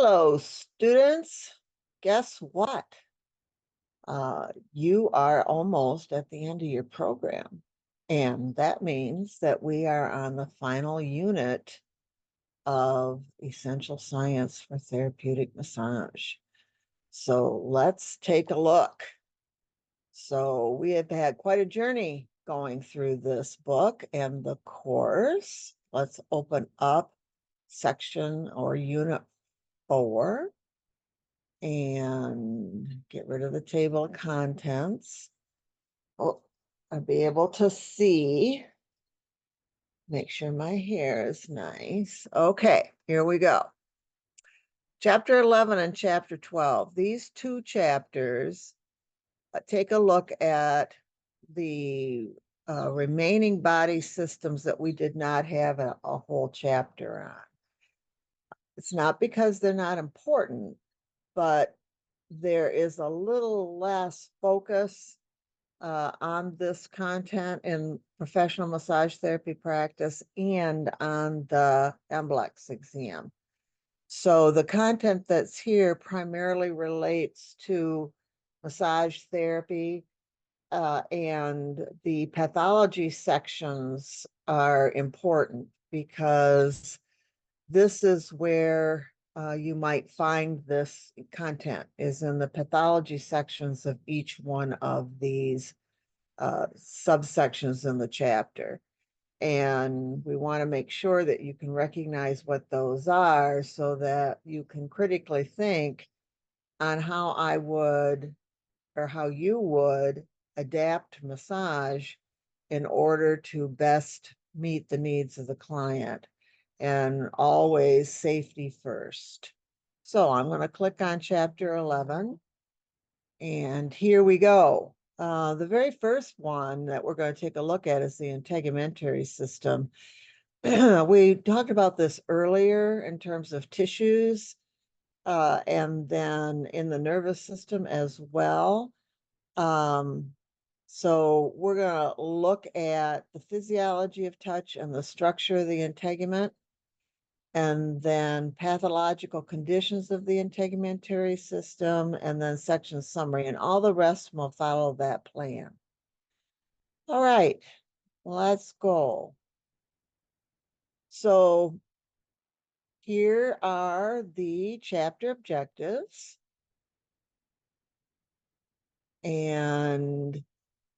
Hello, students. Guess what? You are almost at the end of your program. And that means that we are on the final unit of Essential Science for Therapeutic Massage. So let's take a look. So we have had quite a journey going through this book and the course. Let's open up section or unit 4. And get rid of the table of contents. Oh, I'll be able to see. Make sure my hair is nice. Okay, here we go. Chapter 11 and chapter 12. These two chapters take a look at the remaining body systems that we did not have a whole chapter on. It's not because they're not important, but there is a little less focus on this content in professional massage therapy practice and on the MBLEX exam. So the content that's here primarily relates to massage therapy, and the pathology sections are important because this is where you might find this content is in the pathology sections of each one of these subsections in the chapter. And we want to make sure that you can recognize what those are so that you can critically think on how I would or how you would adapt massage in order to best meet the needs of the client. And always safety first. So I'm going to click on chapter 11. And here we go. The very first one that we're going to take a look at is the integumentary system. We talked about this earlier in terms of tissues, and then in the nervous system as well. So we're going to look at the physiology of touch and the structure of the integument, and then pathological conditions of the integumentary system, and then section summary, and all the rest will follow that plan. All right, let's go. So here are the chapter objectives. And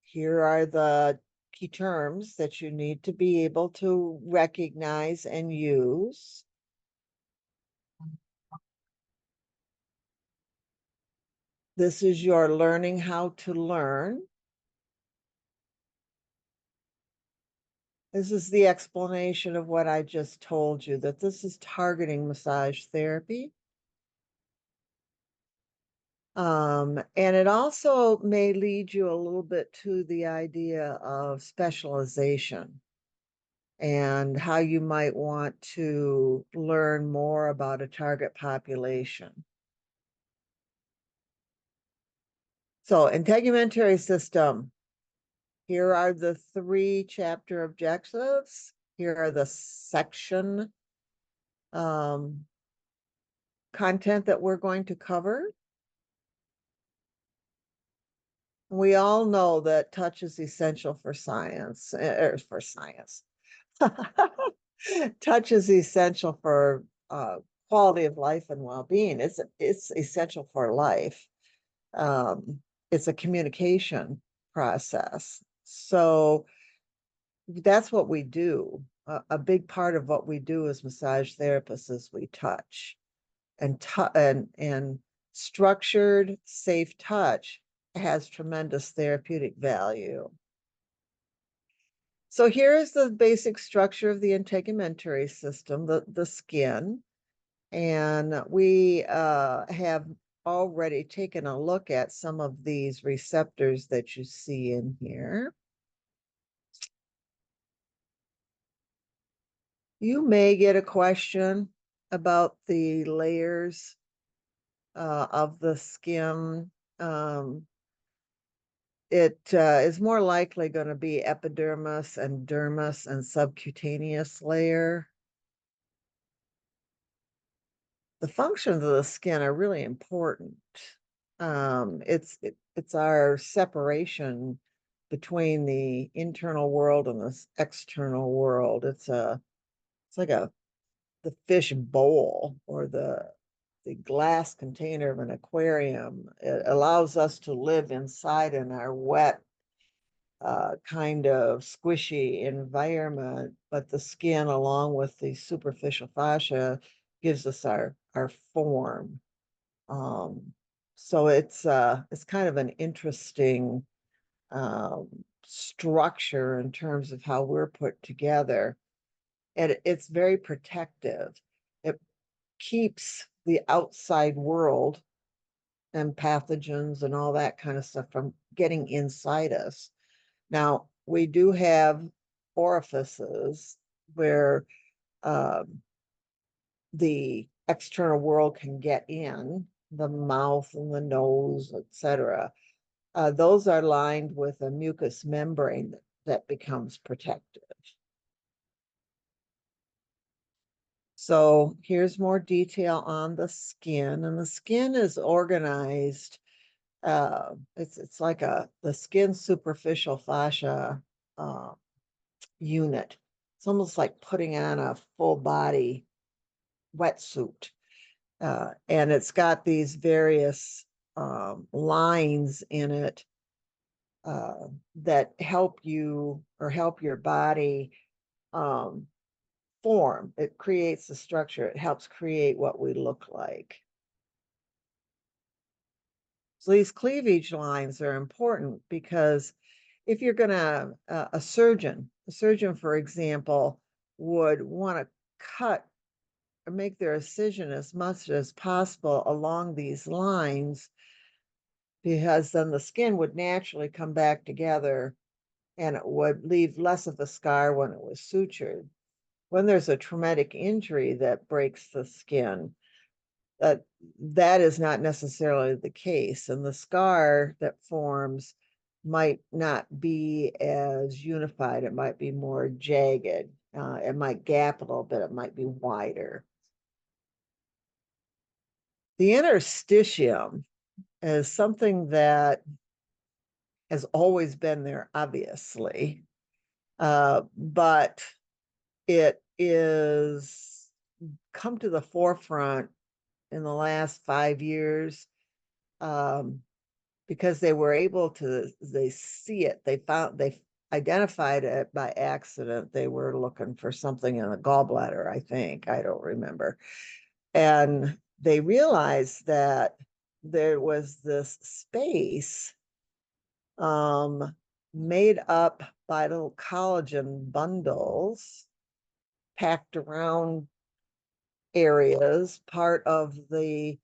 here are the key terms that you need to be able to recognize and use. This is your learning how to learn. This is the explanation of what I just told you, that this is targeting massage therapy. And it also may lead you a little bit to the idea of specialization and how you might want to learn more about a target population. So, integumentary system. Here are the 3 chapter objectives. Here are the section content that we're going to cover. We all know that touch is essential for science, Touch is essential for quality of life and well-being. It's essential for life. It's a communication process. So that's what we do. A big part of what we do as massage therapists is we touch, and structured, safe touch has tremendous therapeutic value. So here is the basic structure of the integumentary system, the skin. And we have already taken a look at some of these receptors that you see in here. You may get a question about the layers of the skin. It is more likely going to be epidermis and dermis and subcutaneous layer. the functions of the skin are really important. It's our separation between the internal world and the external world. It's like the fish bowl or the glass container of an aquarium. It allows us to live inside in our wet, kind of squishy environment, but the skin, along with the superficial fascia, gives us our form. Um, so it's kind of an interesting structure in terms of how we're put together. And it's very protective. It keeps the outside world and pathogens and all that kind of stuff from getting inside us. Now, we do have orifices where the external world can get in, the mouth and the nose, etc. Those are lined with a mucous membrane that becomes protective. So here's more detail on the skin, and the skin is organized. It's like the skin superficial fascia unit. It's almost like putting on a full body wetsuit. And it's got these various lines in it that help you or help your body form. It creates the structure. It helps create what we look like. So these cleavage lines are important because if you're going to, a surgeon, for example, would want to cut or make their incision as much as possible along these lines, because then the skin would naturally come back together and it would leave less of a scar when it was sutured. When there's a traumatic injury that breaks the skin, that is not necessarily the case, and the scar that forms might not be as unified. It might be more jagged. It might gap a little bit. It might be wider. The interstitium is something that has always been there, obviously, but it is come to the forefront in the last 5 years, because they were able to, they see it, they identified it by accident. They were looking for something in the gallbladder, I think, I don't remember. And they realized that there was this space made up by little collagen bundles packed around areas, part of the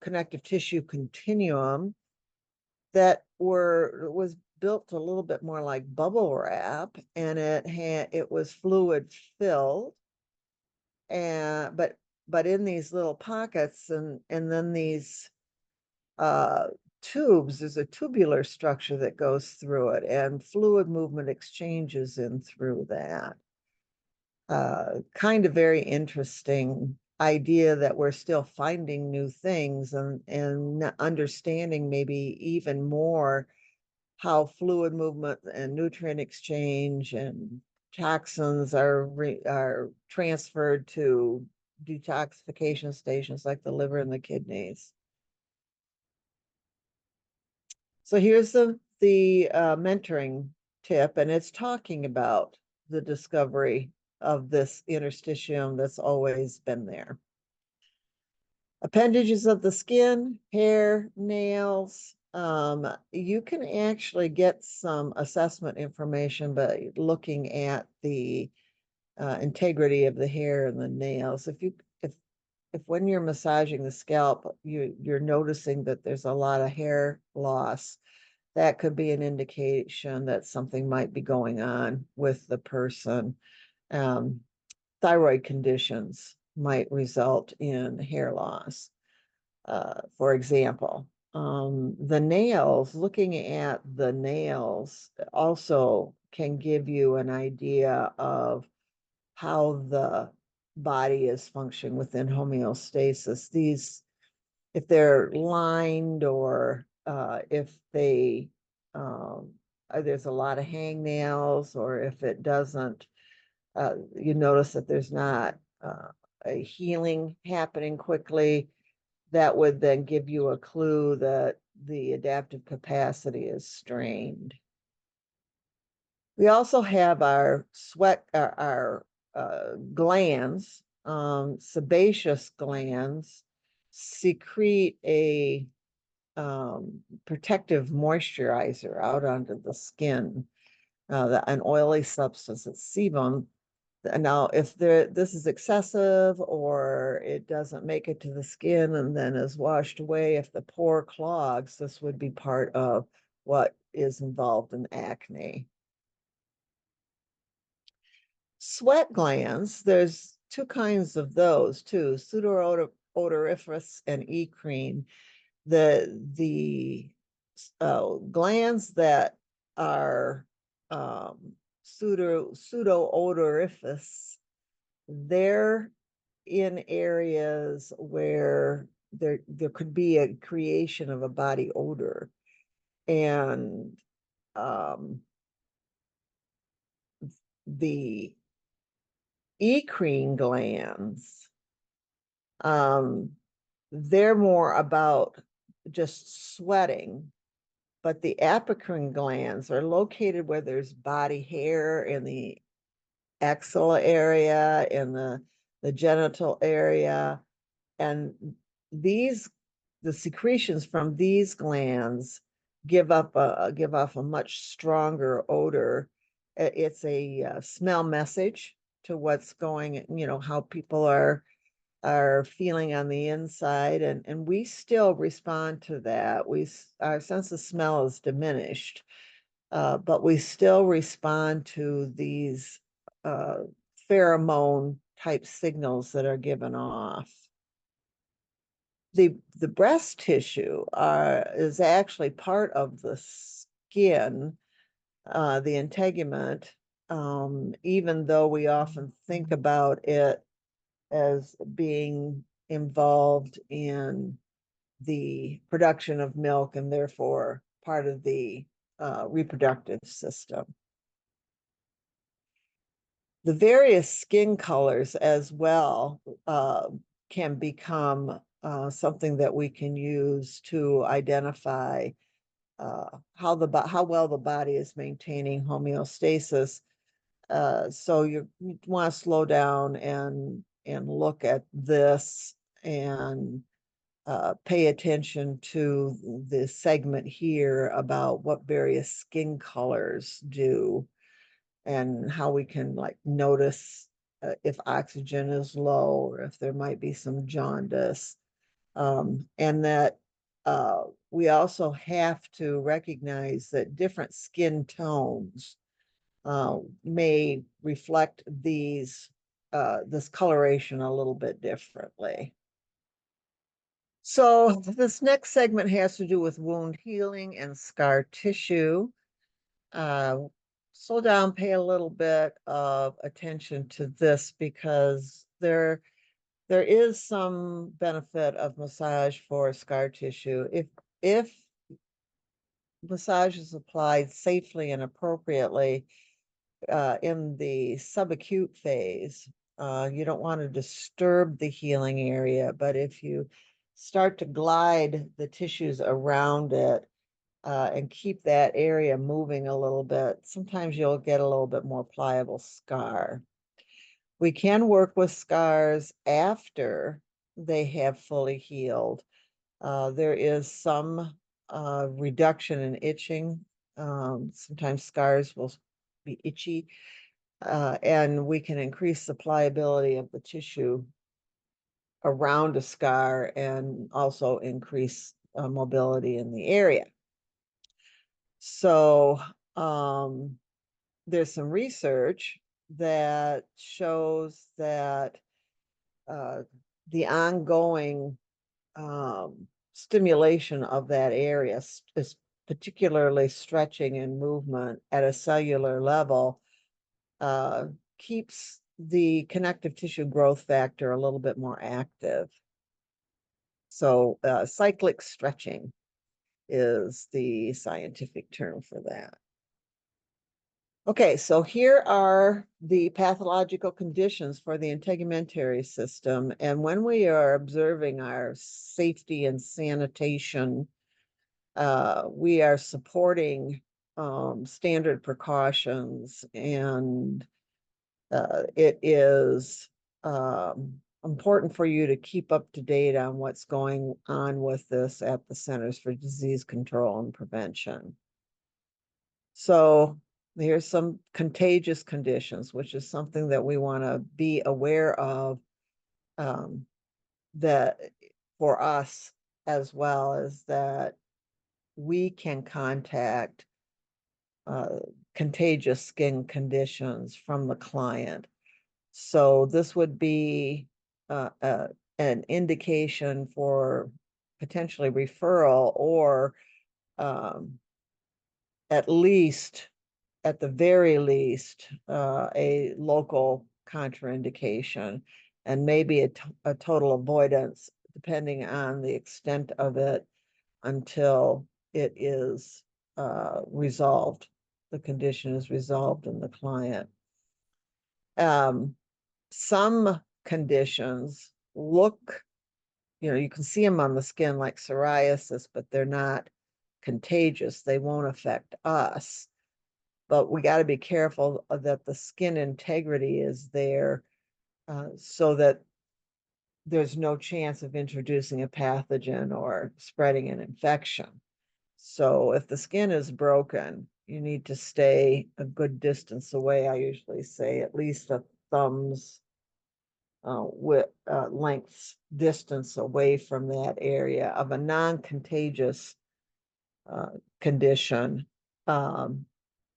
connective tissue continuum, that was built a little bit more like bubble wrap, and it was fluid filled, and but in these little pockets, and then these tubes, there's a tubular structure that goes through it, and fluid movement exchanges in through that. Kind of very interesting idea that we're still finding new things and understanding maybe even more how fluid movement and nutrient exchange and toxins are transferred to detoxification stations like the liver and the kidneys. So here's the mentoring tip, and it's talking about the discovery of this interstitium that's always been there. Appendages of the skin, hair, nails. You can actually get some assessment information by looking at the integrity of the hair and the nails. If when you're massaging the scalp, you're noticing that there's a lot of hair loss, that could be an indication that something might be going on with the person. Thyroid conditions might result in hair loss. For example, the nails, looking at the nails also can give you an idea of how the body is functioning within homeostasis. These, if they're lined or if they there's a lot of hangnails, or if it doesn't, you notice that there's not a healing happening quickly, that would then give you a clue that the adaptive capacity is strained. We also have our sweat, our glands, sebaceous glands secrete a protective moisturizer out onto the skin, an oily substance, it's sebum. Now, if this is excessive or it doesn't make it to the skin and then is washed away, if the pore clogs, this would be part of what is involved in acne. Sweat glands, there's two kinds of those too, pseudoodoriferous and eccrine. The glands that are pseudoodoriferous, they're in areas where there could be a creation of a body odor, and the eccrine glands, they're more about just sweating, but the apocrine glands are located where there's body hair, in the axilla area, in the genital area, and the secretions from these glands give off a much stronger odor. It's a smell message to what's going, how people are feeling on the inside, and we still respond to that. Our sense of smell is diminished, but we still respond to these pheromone type signals that are given off. The breast tissue is actually part of the skin, the integument, even though we often think about it as being involved in the production of milk and therefore part of the reproductive system. The various skin colors as well can become something that we can use to identify how well the body is maintaining homeostasis. So you want to slow down and look at this and pay attention to the segment here about what various skin colors do and how we can notice if oxygen is low or if there might be some jaundice. And that we also have to recognize that different skin tones may reflect this coloration a little bit differently. So this next segment has to do with wound healing and scar tissue. Slow down, pay a little bit of attention to this, because there is some benefit of massage for scar tissue. If massage is applied safely and appropriately in the subacute phase, you don't want to disturb the healing area, but if you start to glide the tissues around it and keep that area moving a little bit, sometimes you'll get a little bit more pliable scar. We can work with scars after they have fully healed. There is some reduction in itching. Sometimes scars will be itchy, and we can increase the pliability of the tissue around a scar and also increase mobility in the area. So there's some research that shows that the ongoing stimulation of that area is particularly stretching and movement at a cellular level keeps the connective tissue growth factor a little bit more active. So cyclic stretching is the scientific term for that. Okay, so here are the pathological conditions for the integumentary system. And when we are observing our safety and sanitation, we are supporting standard precautions, and it is important for you to keep up to date on what's going on with this at the Centers for Disease Control and Prevention. So here's some contagious conditions, which is something that we want to be aware of, that for us, as well as that we can contact contagious skin conditions from the client. So this would be an indication for potentially referral, or at least, at the very least, a local contraindication, and maybe a total avoidance, depending on the extent of it, until it is resolved. The condition is resolved in the client. Some conditions look, you can see them on the skin like psoriasis, but they're not contagious. They won't affect us. But we got to be careful that the skin integrity is there, so that there's no chance of introducing a pathogen or spreading an infection. So if the skin is broken, you need to stay a good distance away. I usually say at least a thumb's length's distance away from that area of a non-contagious condition. And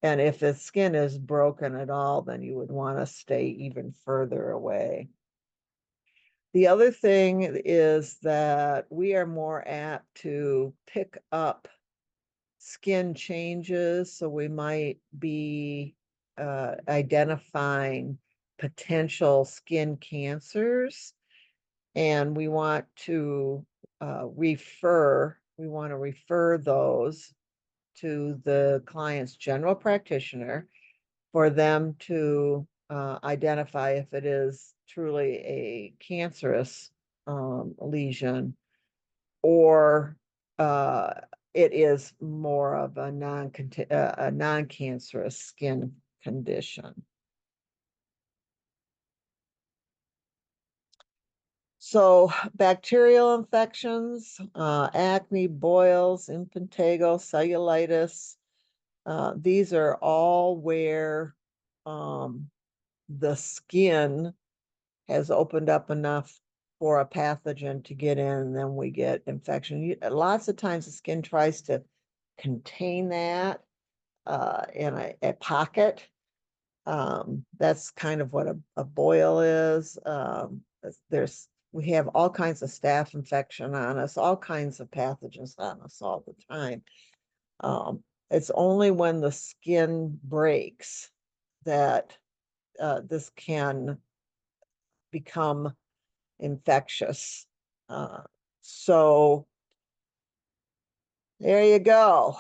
if the skin is broken at all, then you would want to stay even further away. The other thing is that we are more apt to pick up skin changes, so we might be identifying potential skin cancers, and we want to refer those to the client's general practitioner for them to identify if it is truly a cancerous lesion, or it is more of a non-cancerous skin condition. So bacterial infections, acne, boils, impetigo, cellulitis, these are all where the skin has opened up enough for a pathogen to get in, and then we get infection. Lots of times the skin tries to contain that in a pocket. That's kind of what a boil is. We have all kinds of staph infection on us, all kinds of pathogens on us all the time. It's only when the skin breaks that this can become infectious. So there you go.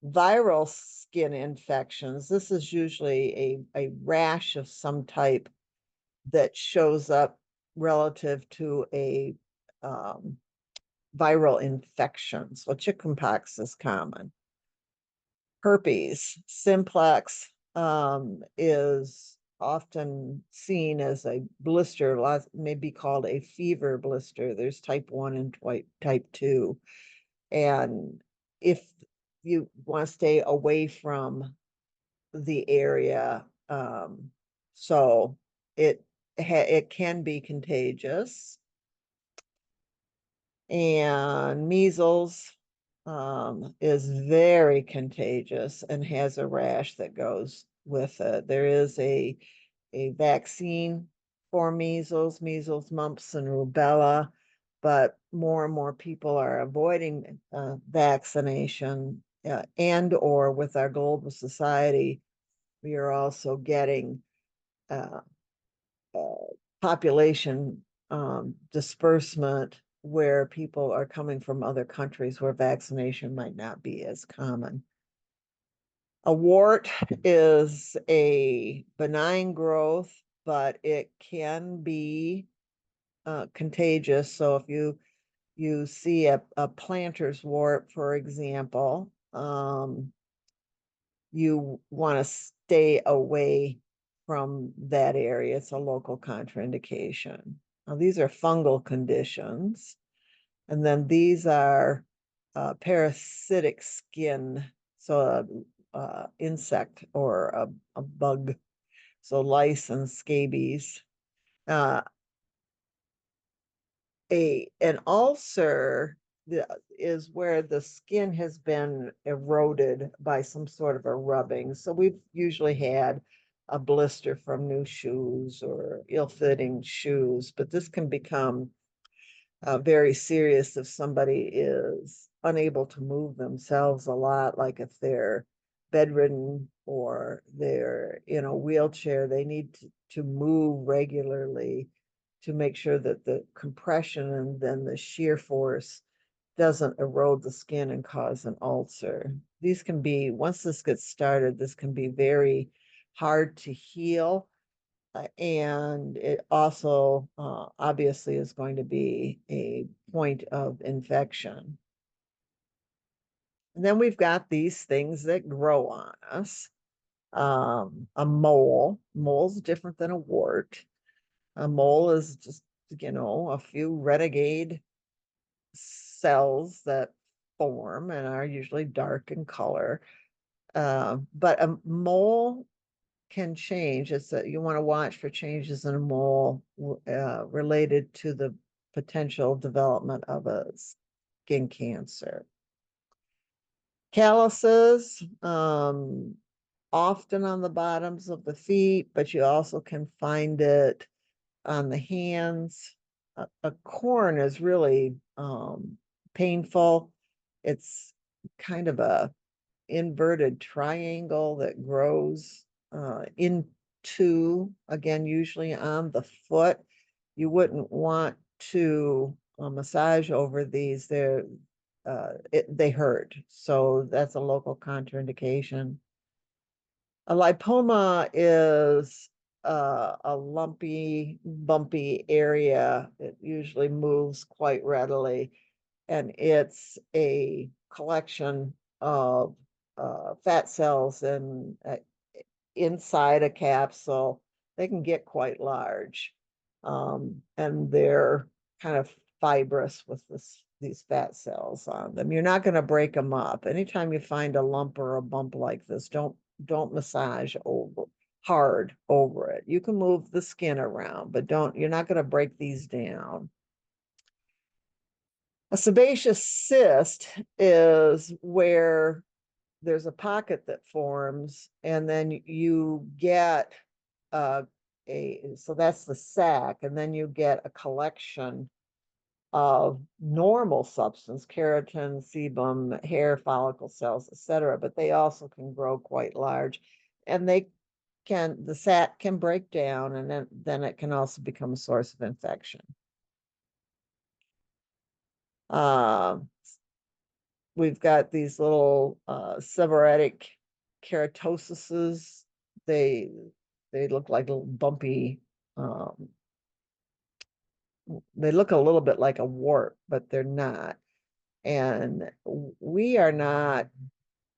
Viral skin infections. This is usually a rash of some type that shows up relative to a viral infection. So chickenpox is common. Herpes simplex is often seen as a blister, may be called a fever blister. There's type 1 and type 2. And if you want to stay away from the area, so it can be contagious. And measles is very contagious and has a rash that goes with it. There is a vaccine for measles, mumps, and rubella, but more and more people are avoiding vaccination, and or with our global society, we are also getting uh, population disbursement where people are coming from other countries where vaccination might not be as common. A wart is a benign growth, but it can be contagious. So if you see a planter's wart, for example, you want to stay away from that area. It's a local contraindication. Now, these are fungal conditions. And then these are parasitic skin. So insect or a bug. So lice and scabies. An ulcer is where the skin has been eroded by some sort of a rubbing. So we've usually had a blister from new shoes or ill-fitting shoes, but this can become very serious if somebody is unable to move themselves a lot, like if they're bedridden or they're in a wheelchair, they need to move regularly to make sure that the compression and then the shear force doesn't erode the skin and cause an ulcer. These can be, once this gets started, this can be very hard to heal. And it also obviously is going to be a point of infection. And then we've got these things that grow on us. A mole's different than a wart. A mole is just, a few renegade cells that form and are usually dark in color. But a mole can change. It's that you want to watch for changes in a mole related to the potential development of a skin cancer. Calluses, often on the bottoms of the feet, but you also can find it on the hands. A corn is really painful. It's kind of a inverted triangle that grows into, again, usually on the foot. You wouldn't want to massage over these. They hurt. So that's a local contraindication. A lipoma is a lumpy, bumpy area. It usually moves quite readily, and it's a collection of fat cells and inside a capsule. They can get quite large, and they're kind of fibrous with these fat cells on them. You're not going to break them up. Anytime you find a lump or a bump like this, don't massage hard over it. You can move the skin around, but you're not going to break these down. A sebaceous cyst is where there's a pocket that forms, and then you get so that's the sac, and then you get a collection of normal substance, keratin, sebum, hair follicle cells, etc. But they also can grow quite large, and the sac can break down, and then it can also become a source of infection. We've got these little seborrheic keratoses. They look like little bumpy. They look a little bit like a wart, but they're not. And we are not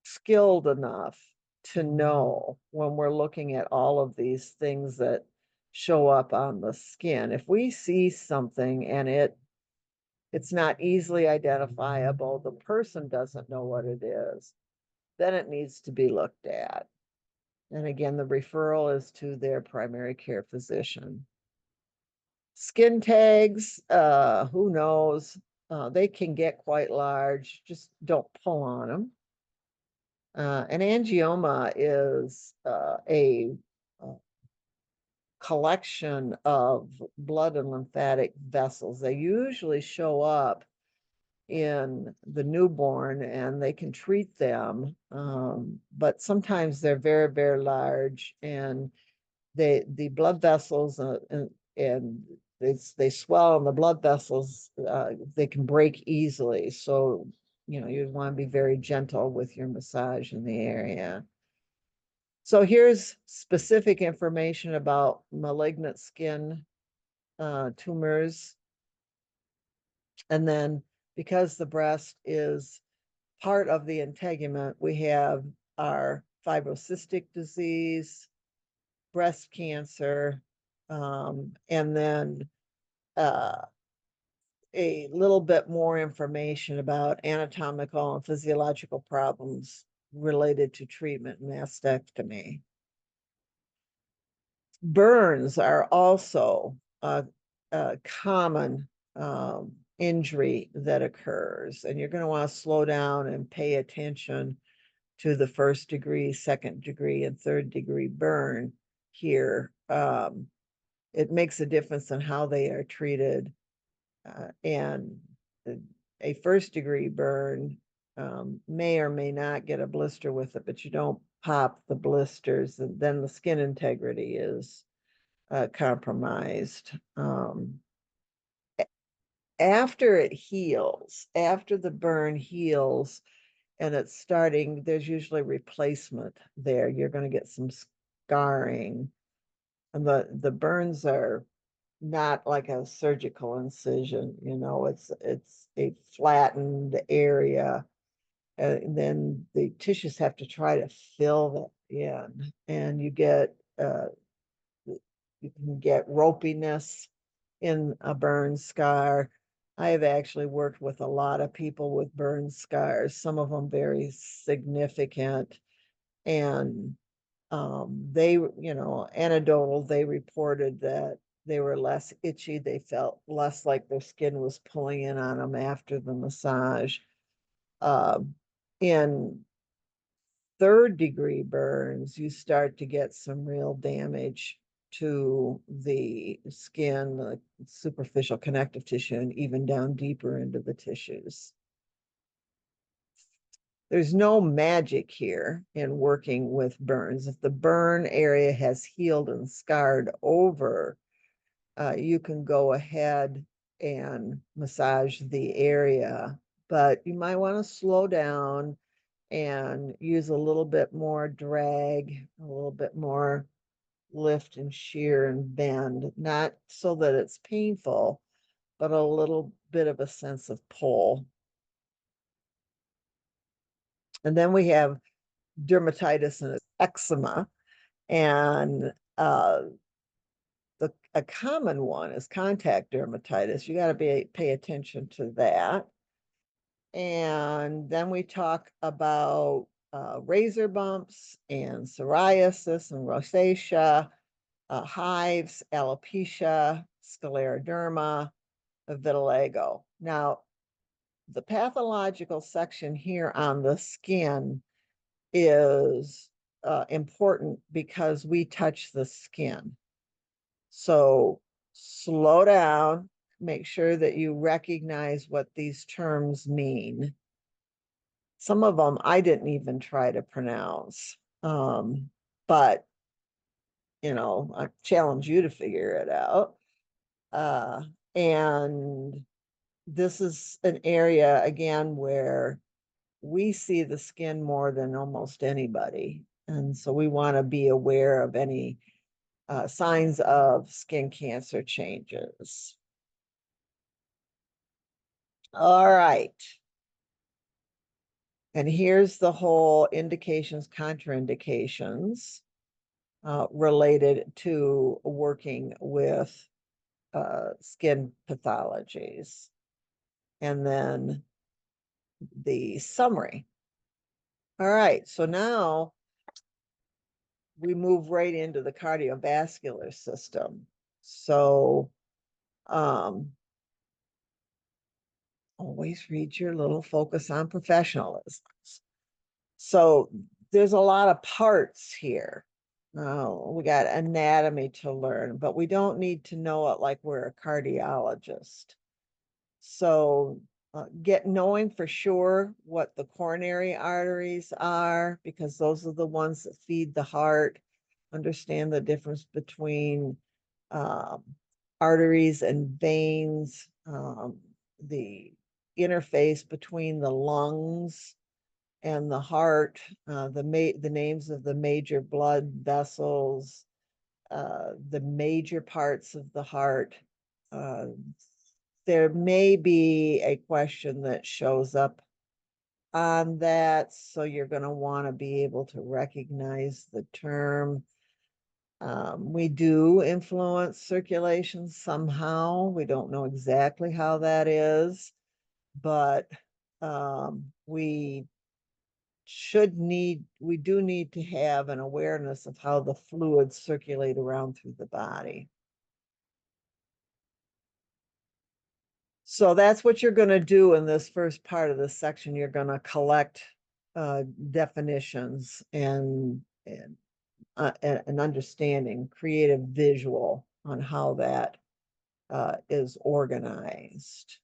skilled enough to know when we're looking at all of these things that show up on the skin. If we see something and it's not easily identifiable, the person doesn't know what it is, then it needs to be looked at. And again, the referral is to their primary care physician. Skin tags, who knows? They can get quite large. Just don't pull on them. An angioma is a collection of blood and lymphatic vessels. They usually show up in the newborn and they can treat them, but sometimes they're very, very large, and the blood vessels and they swell in the blood vessels, they can break easily. So, you want to be very gentle with your massage in the area. So here's specific information about malignant skin tumors. And then because the breast is part of the integument, we have our fibrocystic disease, breast cancer, and then a little bit more information about anatomical and physiological problems related to treatment mastectomy. Burns are also a common injury that occurs, and you're going to want to slow down and pay attention to the 1st degree, 2nd degree, and 3rd degree burn here. It makes a difference in how they are treated. And a 1st degree burn may or may not get a blister with it, but you don't pop the blisters, and then the skin integrity is compromised. After it heals, after the burn heals and it's starting, there's usually replacement there. You're going to get some scarring, and the burns are not like a surgical incision, it's a flattened area. And then the tissues have to try to fill that in, and you can get ropiness in a burn scar. I have actually worked with a lot of people with burn scars, some of them very significant, and they, anecdotal, they reported that they were less itchy. They felt less like their skin was pulling in on them after the massage. In 3rd degree burns, you start to get some real damage to the skin, the superficial connective tissue, and even down deeper into the tissues. There's no magic here in working with burns. If the burn area has healed and scarred over, you can go ahead and massage the area, but you might want to slow down and use a little bit more drag, a little bit more lift and shear and bend, not so that it's painful, but a little bit of a sense of pull. And then we have dermatitis and eczema. And a common one is contact dermatitis. You got to pay attention to that. And then we talk about razor bumps and psoriasis and rosacea, hives, alopecia, scleroderma, vitiligo. Now, the pathological section here on the skin is important because we touch the skin. So slow down, make sure that you recognize what these terms mean. Some of them I didn't even try to pronounce, but I challenge you to figure it out. And this is an area, again, where we see the skin more than almost anybody. And so we want to be aware of any signs of skin cancer changes. All right. And here's the whole indications, contraindications related to working with skin pathologies. And then the summary. All right, so now we move right into the cardiovascular system. So always read your little focus on professionalism. So there's a lot of parts here. We got anatomy to learn, but we don't need to know it like we're a cardiologist. So knowing for sure what the coronary arteries are, because those are the ones that feed the heart. understand the difference between arteries and veins, the interface between the lungs and the heart, the names of the major blood vessels, the major parts of the heart. There may be a question that shows up on that, so you're going to want to be able to recognize the term. We do influence circulation somehow. We don't know exactly how that is, but we do need to have an awareness of how the fluids circulate around through the body. So that's what you're going to do in this first part of this section. You're going to collect definitions and an understanding, create a visual on how that is organized.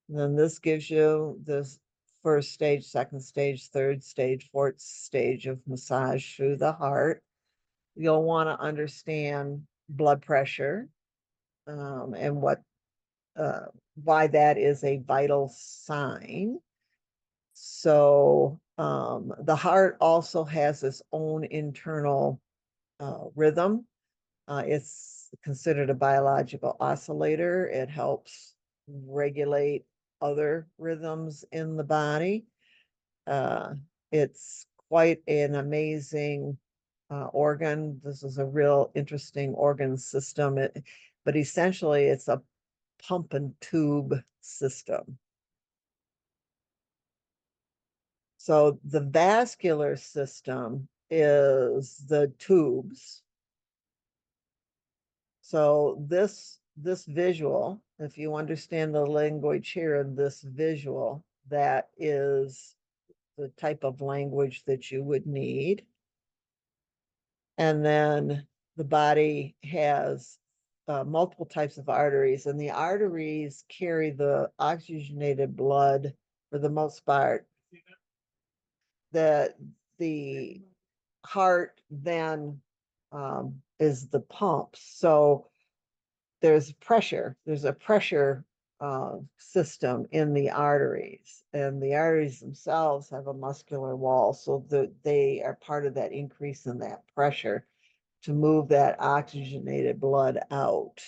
And then this gives you this first stage, second stage, third stage, fourth stage of massage through the heart. You'll want to understand blood pressure and why that is a vital sign. So the heart also has its own internal rhythm. It's considered a biological oscillator. It helps regulate other rhythms in the body. It's quite an amazing organ. This is a real interesting organ system. But essentially, it's a pump and tube system. So the vascular system is the tubes. So this visual, if you understand the language here in this visual, that is the type of language that you would need. And then the body has multiple types of arteries, and the arteries carry the oxygenated blood for the most part. That the heart then is the pump. So there's a pressure system in the arteries, and the arteries themselves have a muscular wall, so that they are part of that increase in that pressure to move that oxygenated blood out.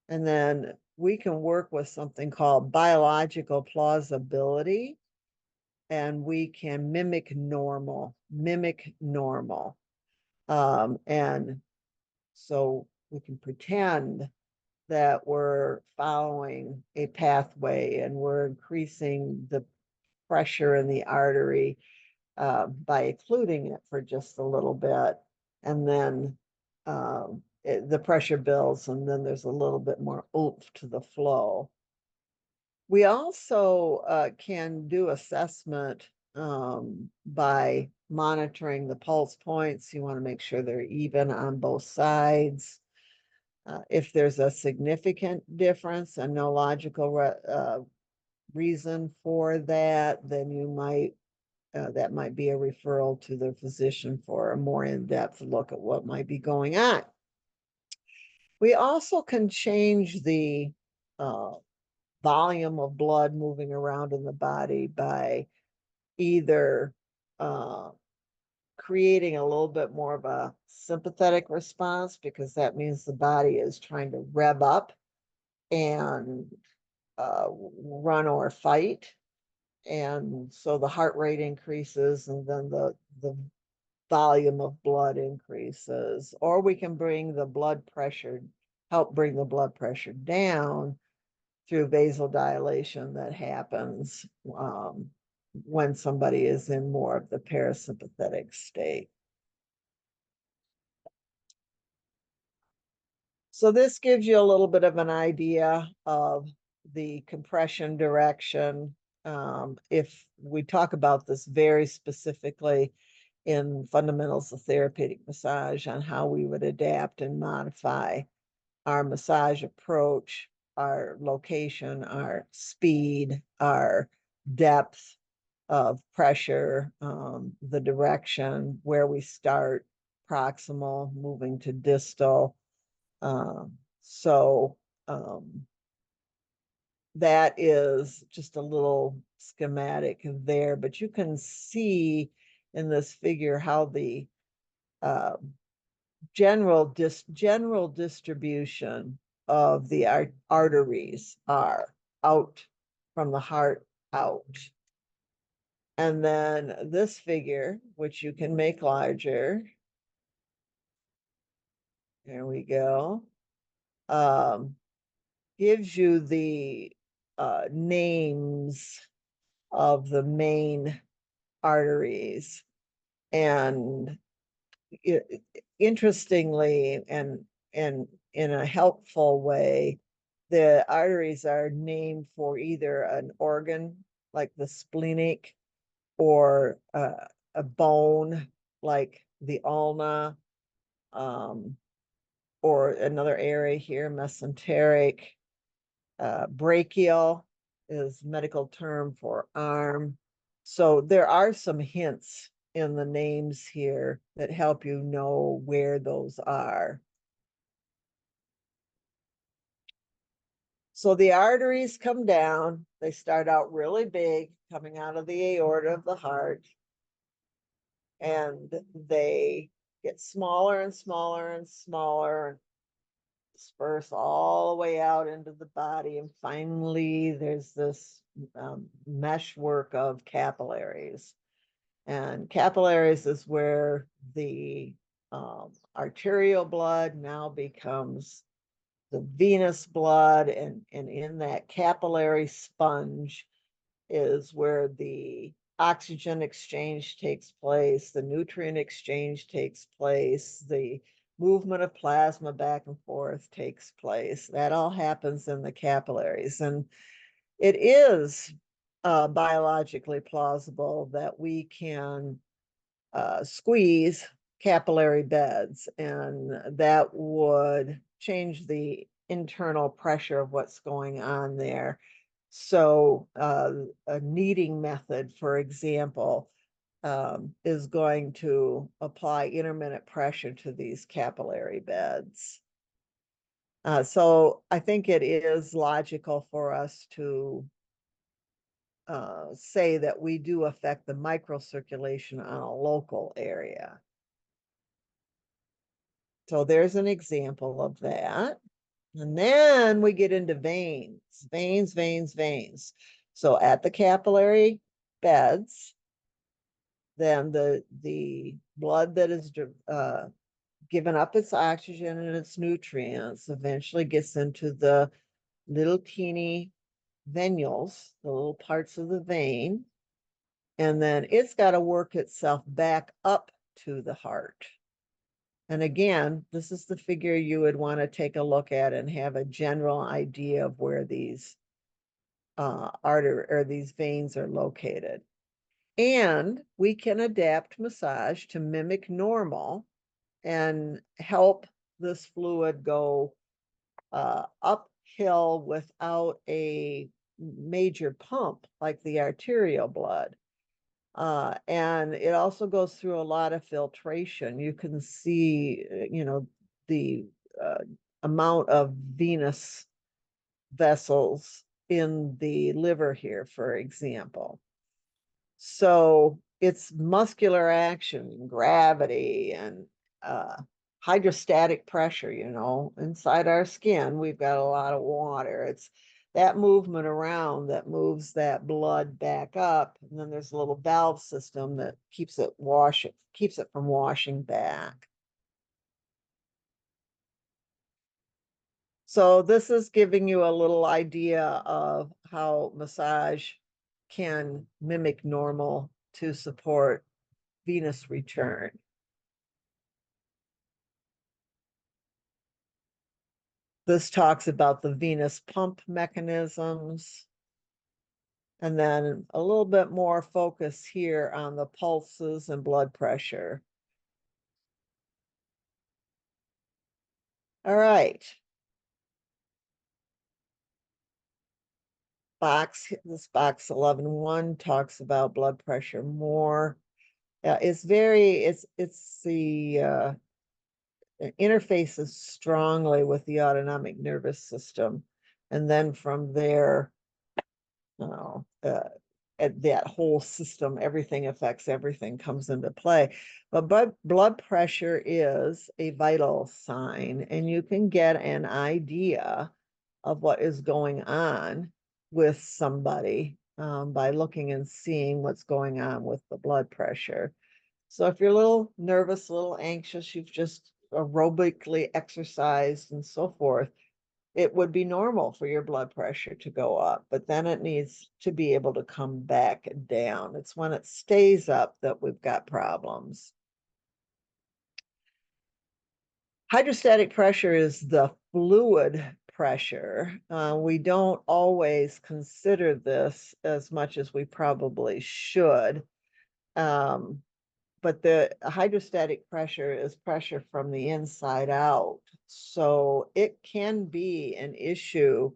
And then we can work with something called biological plausibility, and we can mimic normal. And so we can pretend that we're following a pathway and we're increasing the pressure in the artery by occluding it for just a little bit. And then the pressure builds, and then there's a little bit more oomph to the flow. We also can do assessment by monitoring the pulse points. You want to make sure they're even on both sides. If there's a significant difference and no logical reason for that, then you might that might be a referral to the physician for a more in-depth look at what might be going on. We also can change the volume of blood moving around in the body by either creating a little bit more of a sympathetic response, because that means the body is trying to rev up and run or fight. And so the heart rate increases, and then the volume of blood increases. Or we can help bring the blood pressure down through vasodilation that happens when somebody is in more of the parasympathetic state. So this gives you a little bit of an idea of the compression direction. If we talk about this very specifically in fundamentals of therapeutic massage, on how we would adapt and modify our massage approach, our location, our speed, our depth, of pressure, the direction, where we start, proximal, moving to distal. So that is just a little schematic there, but you can see in this figure how the general distribution of the arteries are out from the heart out. And then this figure, which you can make larger, there we go, gives you the names of the main arteries. And interestingly, and in a helpful way, the arteries are named for either an organ, like the splenic, or a bone, like the ulna, or another area here, mesenteric. Brachial is medical term for arm. So there are some hints in the names here that help you know where those are. So the arteries come down, they start out really big, coming out of the aorta of the heart, and they get smaller and smaller and smaller, and disperse all the way out into the body. And finally, there's this meshwork of capillaries. And capillaries is where the arterial blood now becomes the venous blood. And in that capillary sponge is where the oxygen exchange takes place, the nutrient exchange takes place, the movement of plasma back and forth takes place. That all happens in the capillaries. And it is biologically plausible that we can squeeze capillary beds, and that would change the internal pressure of what's going on there. So a kneading method, for example, is going to apply intermittent pressure to these capillary beds. So I think it is logical for us to say that we do affect the microcirculation on a local area. So there's an example of that. And then we get into veins, veins, veins, veins. So at the capillary beds, then the blood that is given up its oxygen and its nutrients eventually gets into the little teeny venules, the little parts of the vein, and then it's got to work itself back up to the heart. And again, this is the figure you would want to take a look at and have a general idea of where these artery or these veins are located. And we can adapt massage to mimic normal and help this fluid go uphill without a major pump like the arterial blood. And it also goes through a lot of filtration. You can see, the amount of venous vessels in the liver here, for example. So it's muscular action, gravity, and hydrostatic pressure, inside our skin, we've got a lot of water. It's that movement around that moves that blood back up. And then there's a little valve system that keeps it from washing back. So this is giving you a little idea of how massage can mimic normal to support venous return. This talks about the venous pump mechanisms. And then a little bit more focus here on the pulses and blood pressure. All right. this box 11.1 talks about blood pressure more. It's the it interfaces strongly with the autonomic nervous system. And then from there, at that whole system, everything affects everything, comes into play. But blood pressure is a vital sign, and you can get an idea of what is going on with somebody by looking and seeing what's going on with the blood pressure. So if you're a little nervous, a little anxious, you've just aerobically exercised and so forth, it would be normal for your blood pressure to go up, but then it needs to be able to come back down. It's when it stays up that we've got problems. Hydrostatic pressure is the fluid pressure. We don't always consider this as much as we probably should. But the hydrostatic pressure is pressure from the inside out. So it can be an issue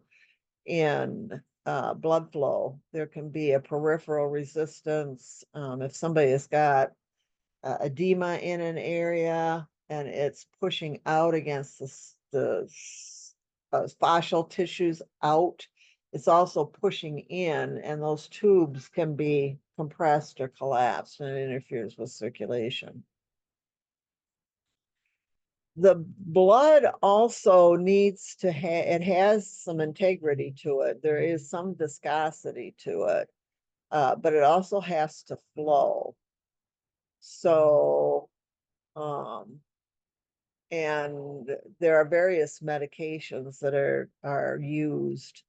in blood flow. There can be a peripheral resistance. If somebody has got edema in an area and it's pushing out against the fascial tissues out, it's also pushing in, and those tubes can be compressed or collapsed, and it interferes with circulation. The blood also needs to it has some integrity to it. There is some viscosity to it, but it also has to flow. So, and there are various medications that are used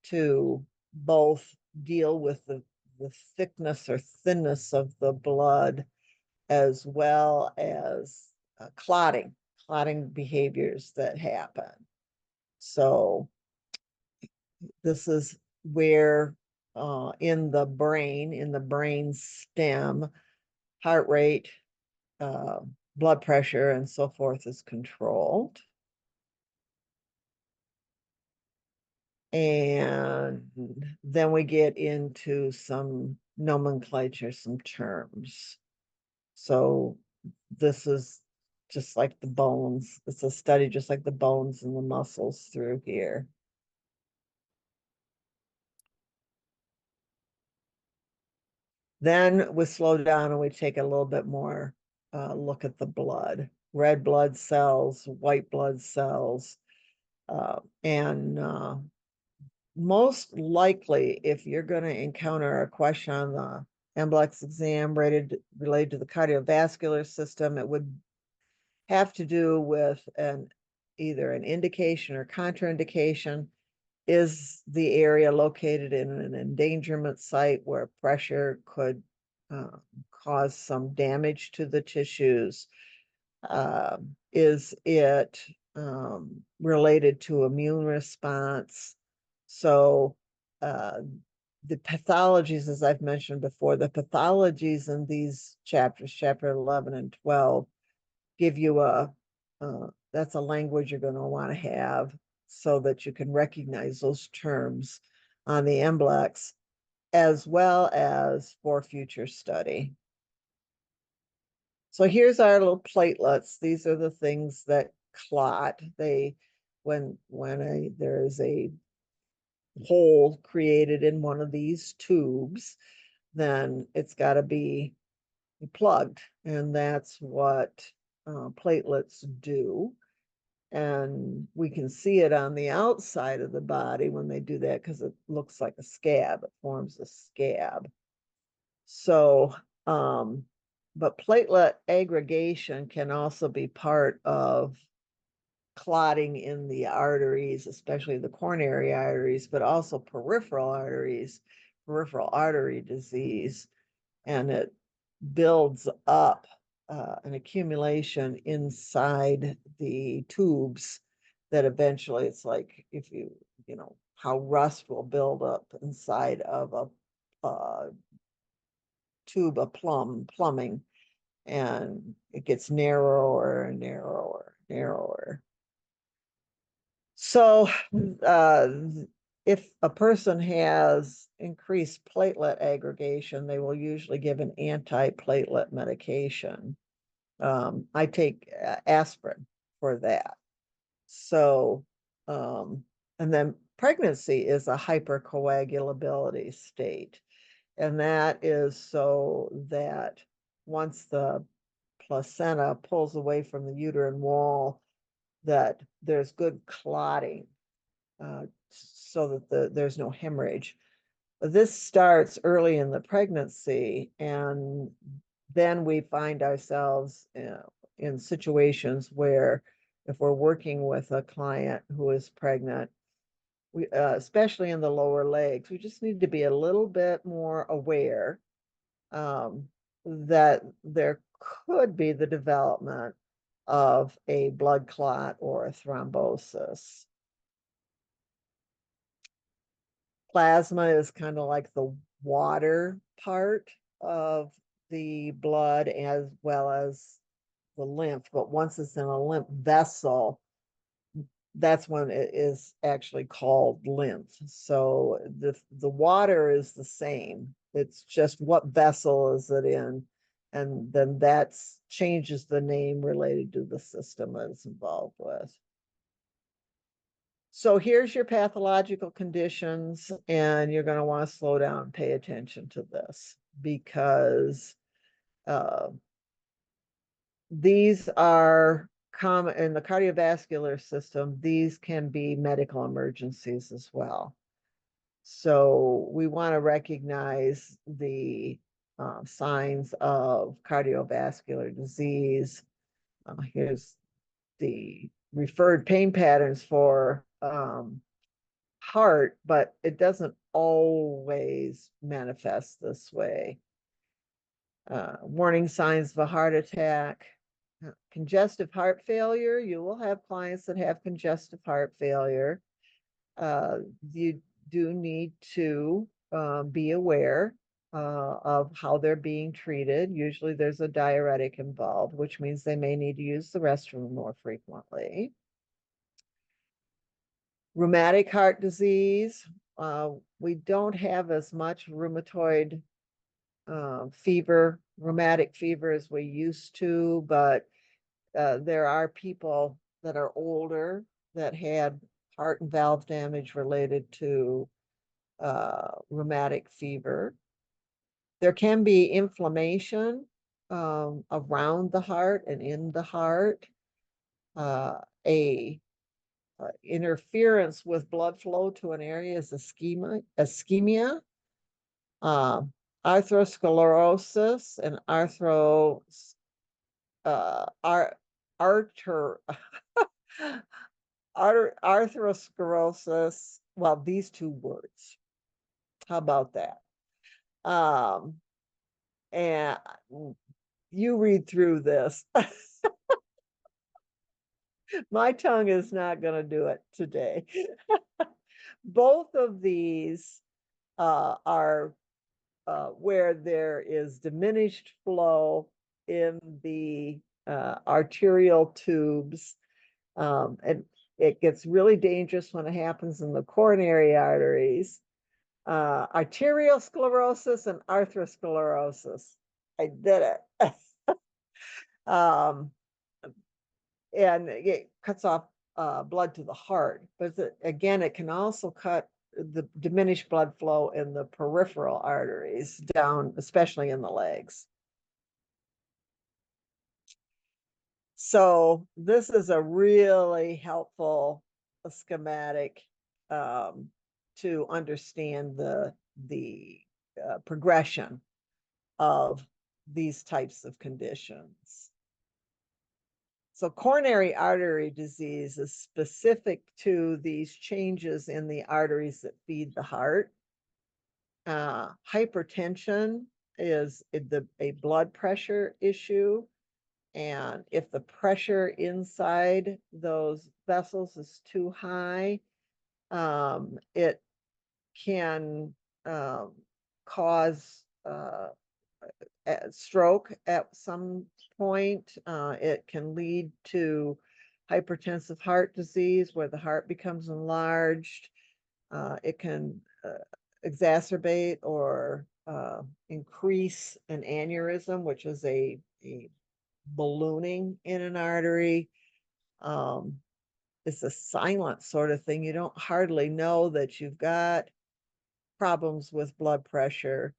to both deal with the thickness or thinness of the blood, as well as clotting behaviors that happen. So this is where in the brain stem, heart rate, blood pressure, and so forth is controlled. And then we get into some nomenclature, some terms. So this is just like the bones. It's a study just like the bones and the muscles through here. Then we slow down and we take a little bit more look at the blood. Red blood cells, white blood cells, and most likely, if you're going to encounter a question on the MBLEX exam related to the cardiovascular system, it would have to do with either an indication or contraindication. Is the area located in an endangerment site where pressure could cause some damage to the tissues? Is it related to immune response? So the pathologies, as I've mentioned before, the pathologies in these chapters, chapter 11 and 12, give you that's a language you're going to want to have so that you can recognize those terms on the MBLEX, as well as for future study. So here's our little platelets. These are the things that clot. When there is a hole created in one of these tubes, then it's got to be plugged, and that's what platelets do. And we can see it on the outside of the body when they do that because it looks like a scab. It forms a scab. So, but platelet aggregation can also be part of clotting in the arteries, especially the coronary arteries, but also peripheral arteries, peripheral artery disease. And it builds up an accumulation inside the tubes that eventually, it's like if you know how rust will build up inside of a tube of plumbing, and it gets narrower and narrower. So if a person has increased platelet aggregation, they will usually give an anti-platelet medication. I take aspirin for that. So, and then pregnancy is a hypercoagulability state. And that is so that once the placenta pulls away from the uterine wall, that there's good clotting, so that there's no hemorrhage. This starts early in the pregnancy, and then we find ourselves in situations where if we're working with a client who is pregnant, we, especially in the lower legs, we just need to be a little bit more aware that there could be the development of a blood clot or a thrombosis. Plasma is kind of like the water part of the blood as well as the lymph, but once it's in a lymph vessel, that's when it is actually called lymph. So the water is the same. It's just what vessel is it in, and then that's changes the name related to the system it's involved with. So here's your pathological conditions, and you're going to want to slow down and pay attention to this because uh, these are common in the cardiovascular system. These can be medical emergencies as well. So we want to recognize the signs of cardiovascular disease. Here's the referred pain patterns for heart, but it doesn't always manifest this way. Warning signs of a heart attack, congestive heart failure. You will have clients that have congestive heart failure. You do need to be aware of how they're being treated. Usually there's a diuretic involved, which means they may need to use the restroom more frequently. Rheumatic heart disease. We don't have as much rheumatoid fever, rheumatic fever as we used to, but there are people that are older that had heart and valve damage related to rheumatic fever. There can be inflammation around the heart and in the heart. A interference with blood flow to an area is ischemia. Uh, Arthrosclerosis and arthrosclerosis. Well, these two words. How about that? And you read through this. My tongue is not going to do it today. Both of these are where there is diminished flow in the arterial tubes. And it gets really dangerous when it happens in the coronary arteries. Arterial sclerosis and arthrosclerosis. I did it. And it cuts off blood to the heart. But again, it can also cut the diminished blood flow in the peripheral arteries down, especially in the legs. So this is a really helpful schematic to understand the progression of these types of conditions. So coronary artery disease is specific to these changes in the arteries that feed the heart. Hypertension is a blood pressure issue. And if the pressure inside those vessels is too high, it can cause stroke at some point. It can lead to hypertensive heart disease where the heart becomes enlarged. It can exacerbate or increase an aneurysm, which is a ballooning in an artery. It's a silent sort of thing. You don't hardly know that you've got problems with blood pressure.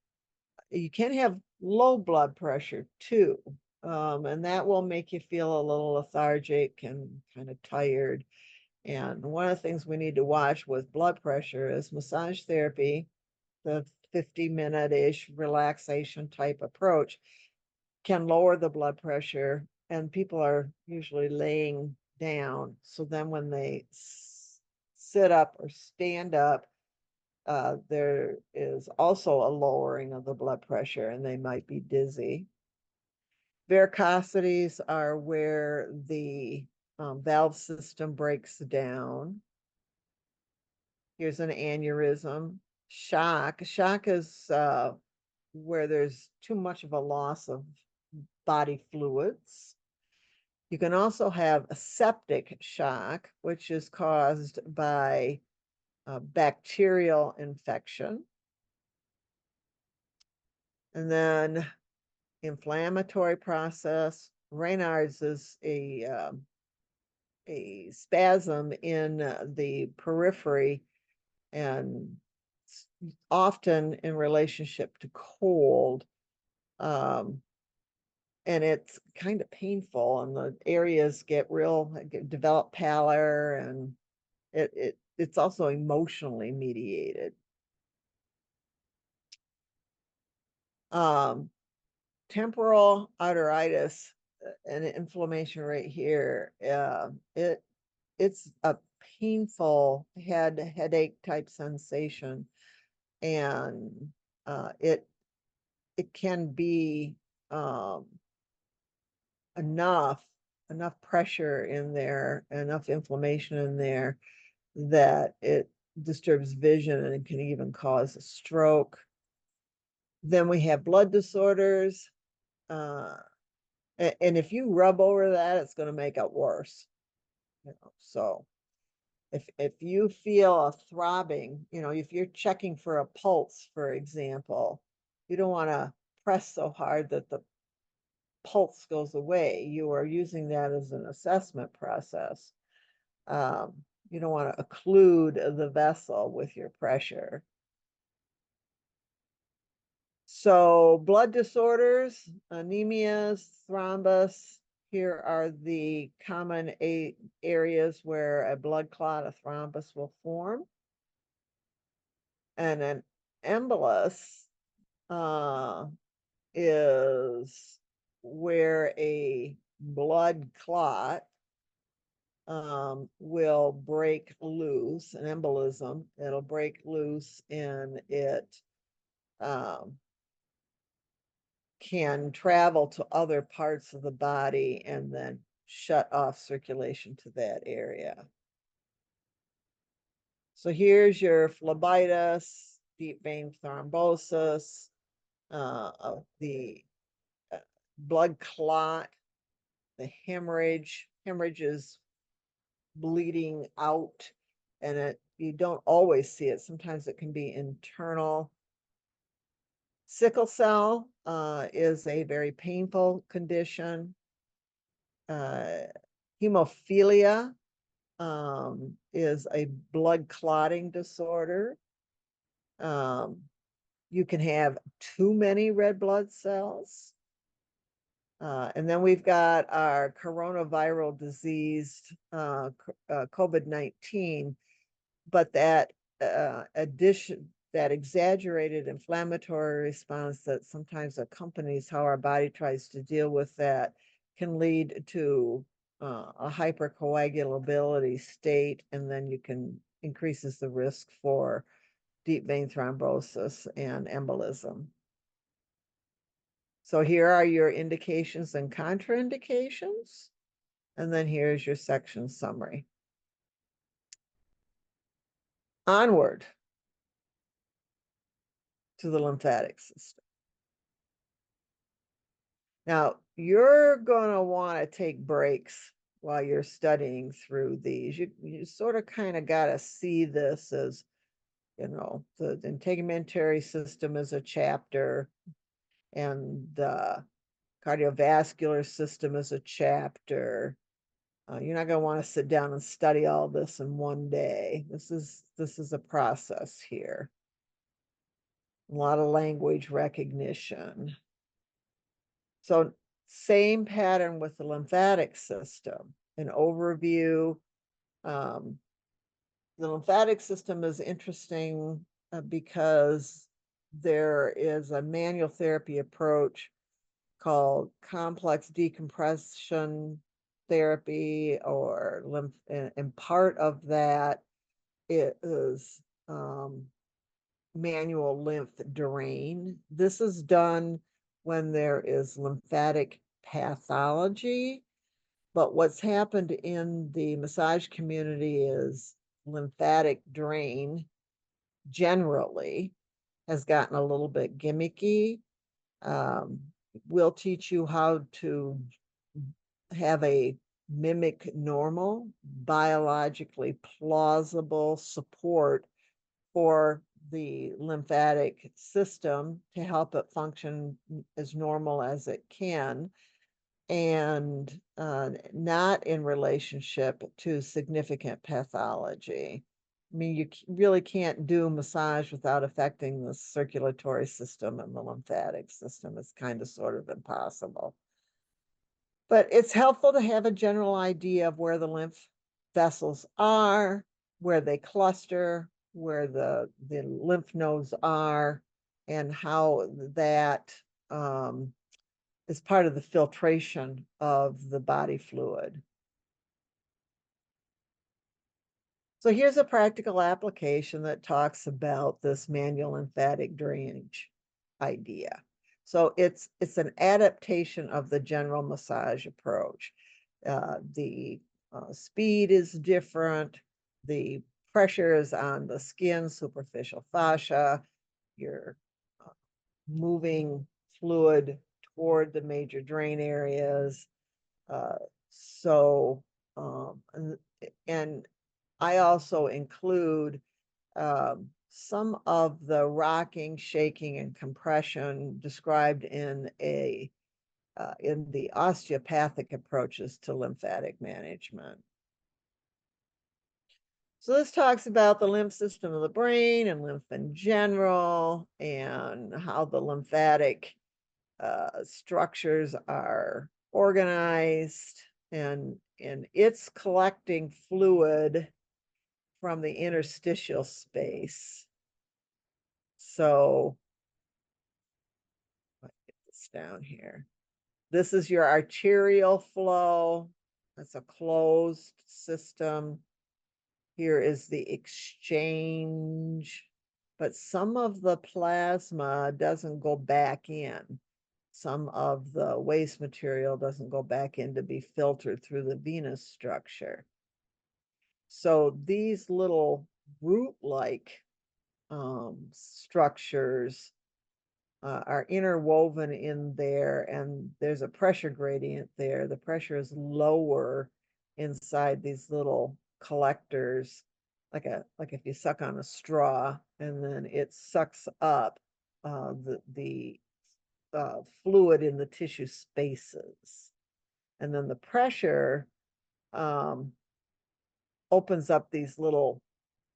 You can have low blood pressure too, and that will make you feel a little lethargic and kind of tired. And one of the things we need to watch with blood pressure is massage therapy, the 50-minute-ish relaxation type approach can lower the blood pressure, and people are usually laying down. So then when they sit up or stand up, there is also a lowering of the blood pressure and they might be dizzy. Varicosities are where the valve system breaks down. Here's an aneurysm. Shock. Shock is where there's too much of a loss of body fluids. You can also have a septic shock, which is caused by bacterial infection. And then inflammatory process. Raynaud's is a spasm in the periphery, and often in relationship to cold. And it's kind of painful, and the areas develop pallor, and it's also emotionally mediated. Temporal arteritis, an inflammation right here. It's a painful headache type sensation, and it can be enough pressure in there, enough inflammation in there that it disturbs vision and it can even cause a stroke. Then we have blood disorders. And if you rub over that, it's going to make it worse. So if you feel a throbbing, if you're checking for a pulse, for example, you don't want to press so hard that the pulse goes away. You are using that as an assessment process. You don't want to occlude the vessel with your pressure. So blood disorders, anemias, thrombus, here are the common areas where a blood clot, a thrombus will form. And an embolus is where a blood clot will break loose, an embolism. It'll break loose, and it can travel to other parts of the body and then shut off circulation to that area. So here's your phlebitis, deep vein thrombosis, the blood clot, the hemorrhage. Hemorrhage is bleeding out, and you don't always see it. Sometimes it can be internal. Sickle cell is a very painful condition. Hemophilia is a blood clotting disorder. You can have too many red blood cells. And then we've got our coronavirus disease, COVID-19, but that that exaggerated inflammatory response that sometimes accompanies how our body tries to deal with that can lead to a hypercoagulability state, and then you can increases the risk for deep vein thrombosis and embolism. So here are your indications and contraindications, and then here's your section summary. Onward to the lymphatic system. Now, you're going to want to take breaks while you're studying through these. You sort of kind of got to see this as the integumentary system is a chapter, and the cardiovascular system is a chapter. You're not going to want to sit down and study all this in one day. This is a process here. A lot of language recognition. So same pattern with the lymphatic system. An overview. The lymphatic system is interesting because there is a manual therapy approach called complex decompression therapy, or lymph, and part of that is manual lymph drain. This is done when there is lymphatic pathology, but what's happened in the massage community is lymphatic drain generally has gotten a little bit gimmicky. We'll teach you how to have a mimic normal, biologically plausible support for the lymphatic system to help it function as normal as it can, and not in relationship to significant pathology. I mean, you really can't do massage without affecting the circulatory system and the lymphatic system. It's kind of sort of impossible. But it's helpful to have a general idea of where the lymph vessels are, where they cluster, where the lymph nodes are, and how that is part of the filtration of the body fluid. So here's a practical application that talks about this manual lymphatic drainage idea. So it's an adaptation of the general massage approach. The speed is different. The pressure is on the skin, superficial fascia. You're moving fluid toward the major drain areas. So, and I also include some of the rocking, shaking, and compression described in the osteopathic approaches to lymphatic management. So this talks about the lymph system of the brain and lymph in general, and how the lymphatic structures are organized, and it's collecting fluid from the interstitial space. So let's get this down here. This is your arterial flow. That's a closed system. Here is the exchange, but some of the plasma doesn't go back in. Some of the waste material doesn't go back in to be filtered through the venous structure. So these little root-like structures are interwoven in there, and there's a pressure gradient there. The pressure is lower inside these little collectors, like if you suck on a straw, and then it sucks up the fluid in the tissue spaces, and then the pressure opens up these little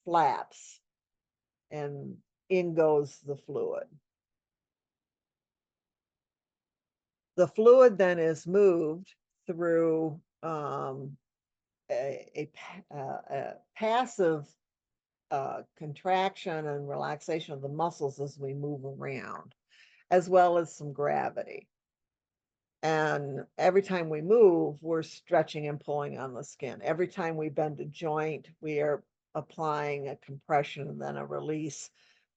flaps, and in goes the fluid. The fluid then is moved through a passive contraction and relaxation of the muscles as we move around, as well as some gravity. And every time we move, we're stretching and pulling on the skin. Every time we bend a joint, we are applying a compression and then a release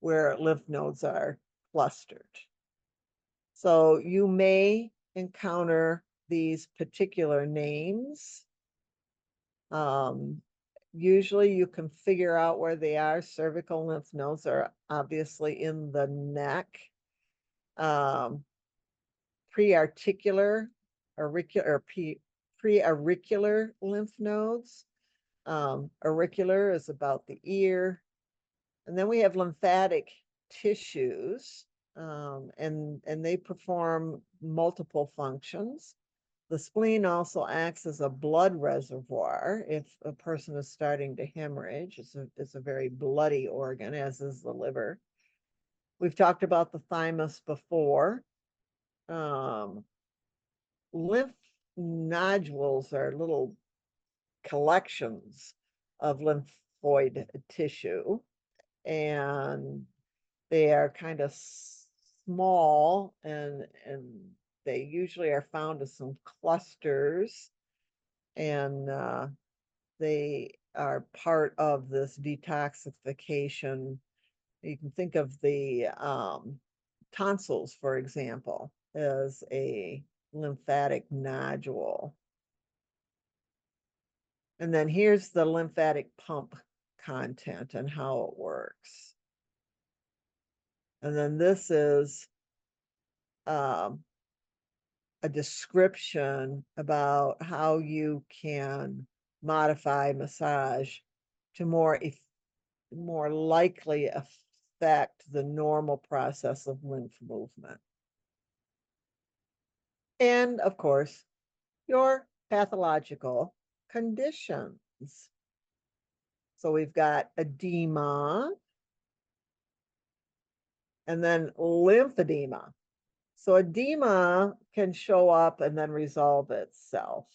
where lymph nodes are clustered. So you may encounter these particular names. Usually you can figure out where they are. Cervical lymph nodes are obviously in the neck. Prearticular, auricular, preauricular lymph nodes. Auricular is about the ear. And then we have lymphatic tissues, and they perform multiple functions. The spleen also acts as a blood reservoir if a person is starting to hemorrhage. It's a very bloody organ, as is the liver. We've talked about the thymus before. Lymph nodules are little collections of lymphoid tissue, and they are kind of small, and they usually are found as some clusters, and they are part of this detoxification. You can think of the tonsils, for example, as a lymphatic nodule. And then here's the lymphatic pump content and how it works. And then this is um, a description about how you can modify massage to more likely affect the normal process of lymph movement. And of course, your pathological conditions. So we've got edema and then lymphedema. So edema can show up and then resolve itself.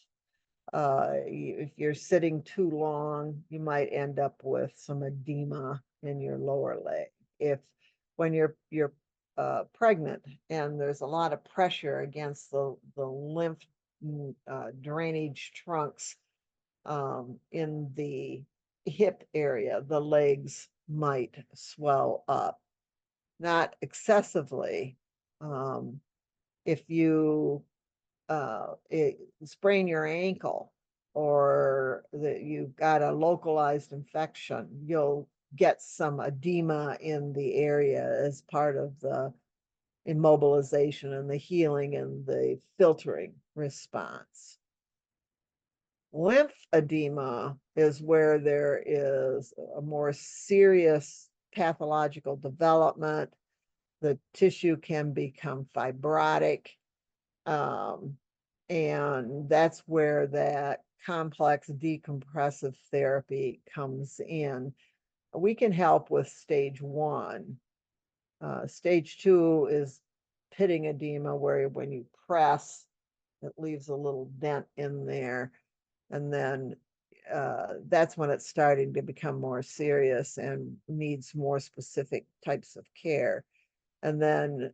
If you're sitting too long, you might end up with some edema in your lower leg. If when you're pregnant and there's a lot of pressure against the lymph drainage trunks in the hip area, the legs might swell up, not excessively. If you sprain your ankle or that you've got a localized infection, you'll get some edema in the area as part of the immobilization and the healing and the filtering response. Lymphedema is where there is a more serious pathological development. The tissue can become fibrotic, and that's where that complex decompressive therapy comes in. We can help with stage 1. Stage 2 is pitting edema, where when you press, it leaves a little dent in there. And then that's when it's starting to become more serious and needs more specific types of care. And then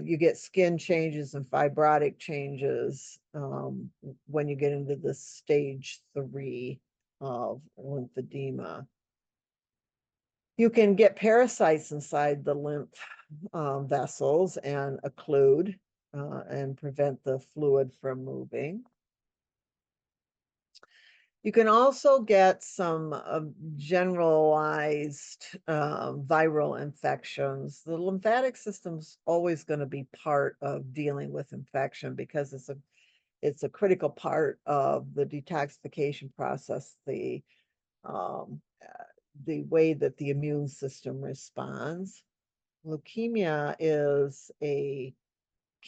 you get skin changes and fibrotic changes when you get into the stage 3 of lymphedema. You can get parasites inside the lymph vessels and occlude and prevent the fluid from moving. You can also get some generalized viral infections. The lymphatic system's always going to be part of dealing with infection because it's a critical part of the detoxification process, the way that the immune system responds. Leukemia is a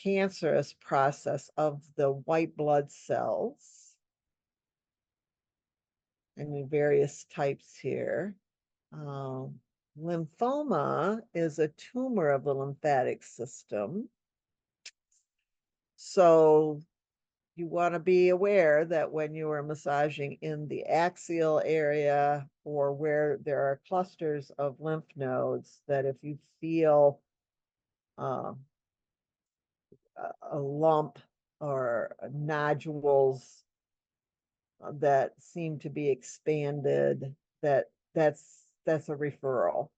cancerous process of the white blood cells, and in various types here. Lymphoma is a tumor of the lymphatic system. So you want to be aware that when you are massaging in the axial area or where there are clusters of lymph nodes, that if you feel a lump or nodules that seem to be expanded, that's a referral.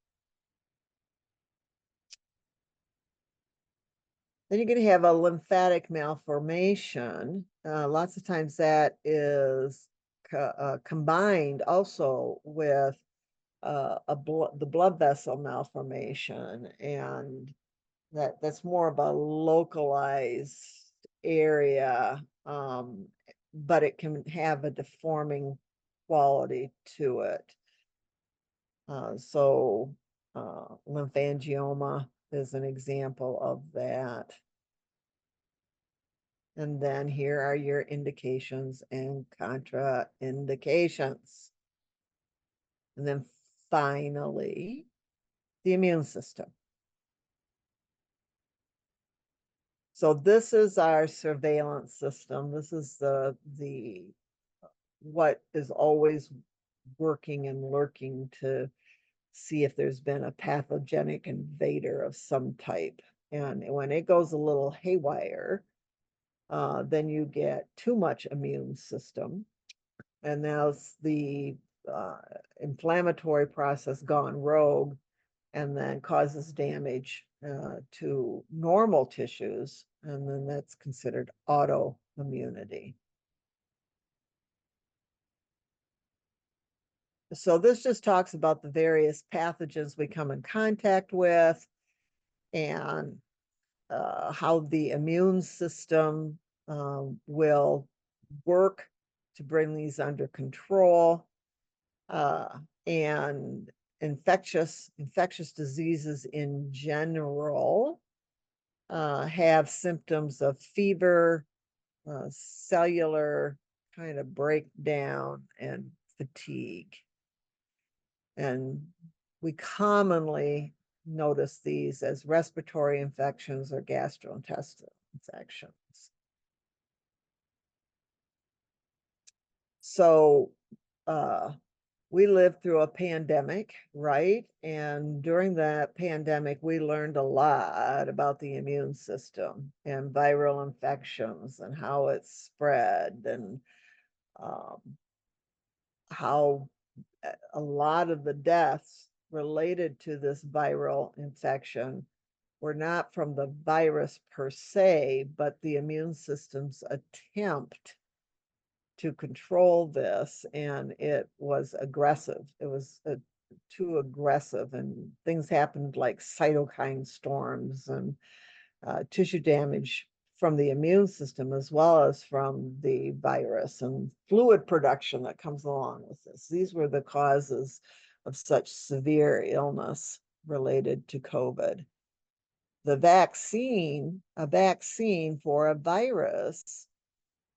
Then you're going to have a lymphatic malformation. Lots of times that is combined also with the blood vessel malformation, and that's more of a localized area, but it can have a deforming quality to it. So Lymphangioma is an example of that. And then here are your indications and contraindications. And then finally, the immune system. So this is our surveillance system. This is the what is always working and lurking to see if there's been a pathogenic invader of some type. And when it goes a little haywire, then you get too much immune system. And now's the inflammatory process gone rogue and then causes damage to normal tissues. And then that's considered autoimmunity. So this just talks about the various pathogens we come in contact with and how the immune system will work to bring these under control. And infectious diseases in general have symptoms of fever, cellular kind of breakdown, and fatigue. And we commonly notice these as respiratory infections or gastrointestinal infections. So we lived through a pandemic, right? And during that pandemic, we learned a lot about the immune system and viral infections and how it's spread and how a lot of the deaths related to this viral infection were not from the virus per se, but the immune system's attempt to control this, and it was aggressive. It was too aggressive, and things happened like cytokine storms and tissue damage from the immune system as well as from the virus and fluid production that comes along with this. These were the causes of such severe illness related to COVID. A vaccine for a virus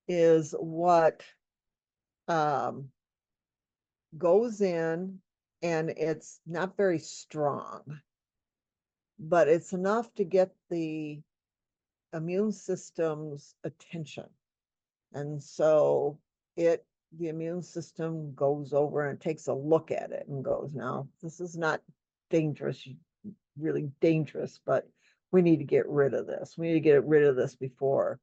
is what goes in, and it's not very strong, but it's enough to get the immune system's attention. And so the immune system goes over and takes a look at it and goes, now, this is not dangerous, really dangerous, but we need to get rid of this. We need to get rid of this before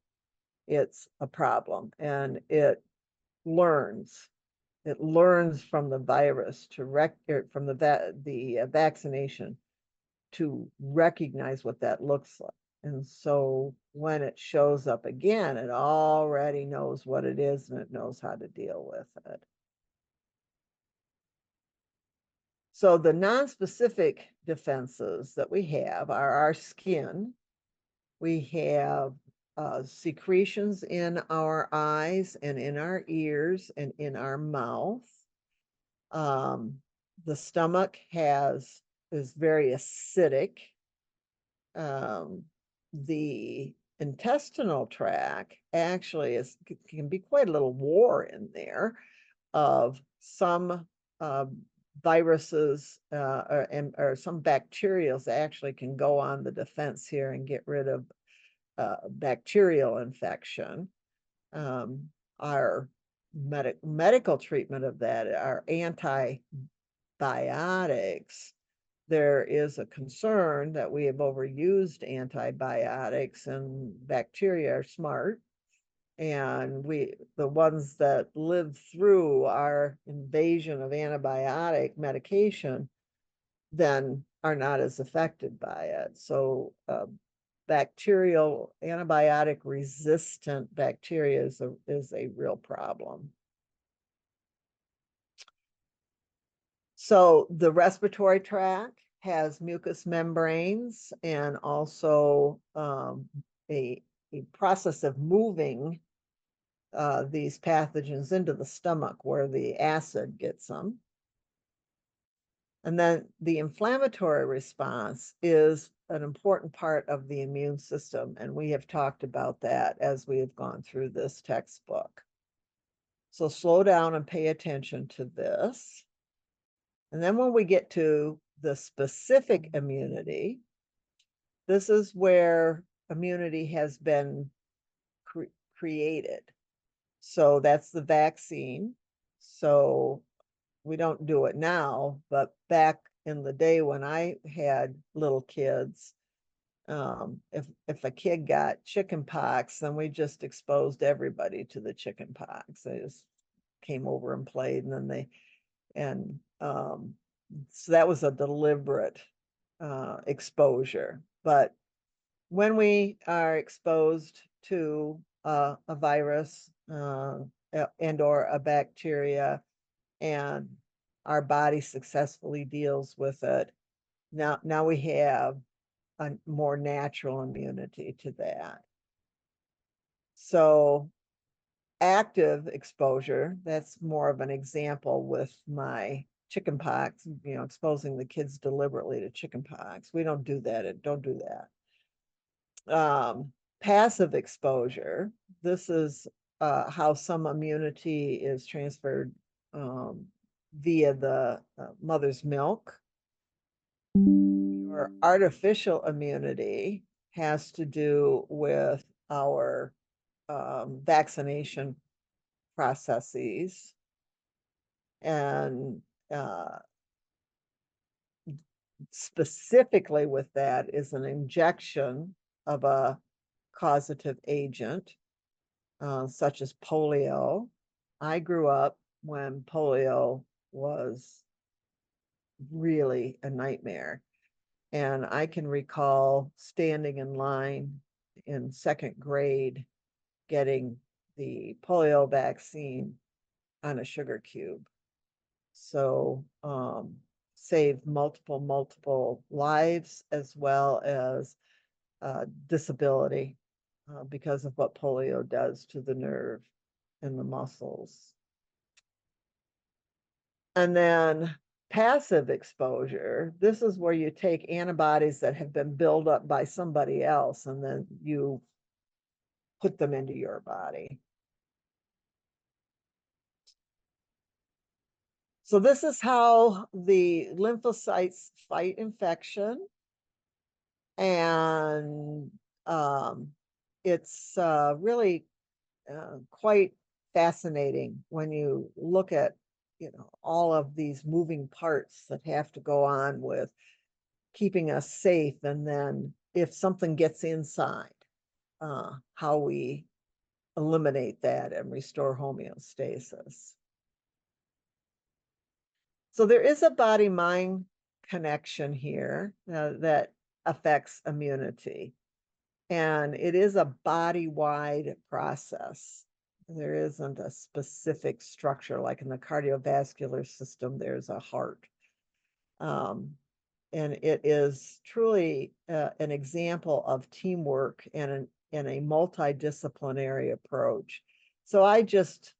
it's a problem. And it learns from the virus from the vaccination to recognize what that looks like. And so when it shows up again, it already knows what it is and it knows how to deal with it. So the nonspecific defenses that we have are our skin. We have secretions in our eyes and in our ears and in our mouth. The stomach is very acidic. The intestinal tract actually can be quite a little war in there of some viruses or some bacterials actually can go on the defense here and get rid of bacterial infection. Our medical treatment of that are antibiotics. There is a concern that we have overused antibiotics, and bacteria are smart. And the ones that live through our invasion of antibiotic medication then are not as affected by it. So bacterial antibiotic resistant bacteria is a real problem. So the respiratory tract has mucous membranes and also a process of moving these pathogens into the stomach where the acid gets them. And then the inflammatory response is an important part of the immune system, and we have talked about that as we have gone through this textbook. So slow down and pay attention to this. And then when we get to the specific immunity, this is where immunity has been created. So that's the vaccine. So we don't do it now, but back in the day when I had little kids, if a kid got chicken pox, then we just exposed everybody to the chicken pox. They just came over and played, and then so that was a deliberate exposure. But when we are exposed to a virus and or a bacteria, and our body successfully deals with it, now we have a more natural immunity to that. So active exposure, that's more of an example with my chicken pox, exposing the kids deliberately to chicken pox. We don't do that. Don't do that. Passive exposure, this is how some immunity is transferred via the mother's milk. Your artificial immunity has to do with our vaccination processes, and specifically with that is an injection of a causative agent, such as polio. I grew up when polio was really a nightmare, and I can recall standing in line in second grade getting the polio vaccine on a sugar cube. So saved multiple lives, as well as disability because of what polio does to the nerve and the muscles. And then passive exposure, this is where you take antibodies that have been built up by somebody else, and then you put them into your body. So this is how the lymphocytes fight infection. And it's really quite fascinating when you look at, all of these moving parts that have to go on with keeping us safe. And then if something gets inside, how we eliminate that and restore homeostasis. So there is a body-mind connection here that affects immunity. And it is a body-wide process. There isn't a specific structure, like in the cardiovascular system, there's a heart. And it is truly an example of teamwork and a multidisciplinary approach. So I just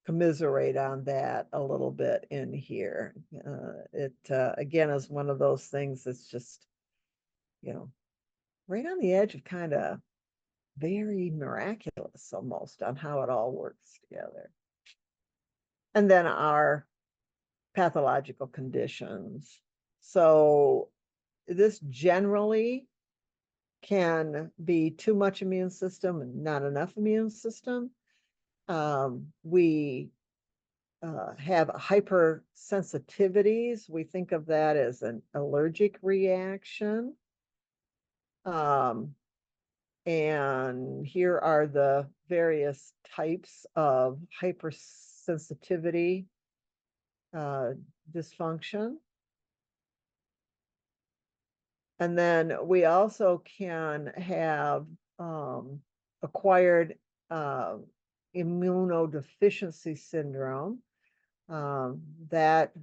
commiserate on that a little bit in here. It again is one of those things that's just, right on the edge of kind of very miraculous almost on how it all works together. And then our pathological conditions. So this generally can be too much immune system and not enough immune system. We have hypersensitivities. We think of that as an allergic reaction. And here are the various types of hypersensitivity dysfunction. And then we also can have acquired immunodeficiency syndrome. That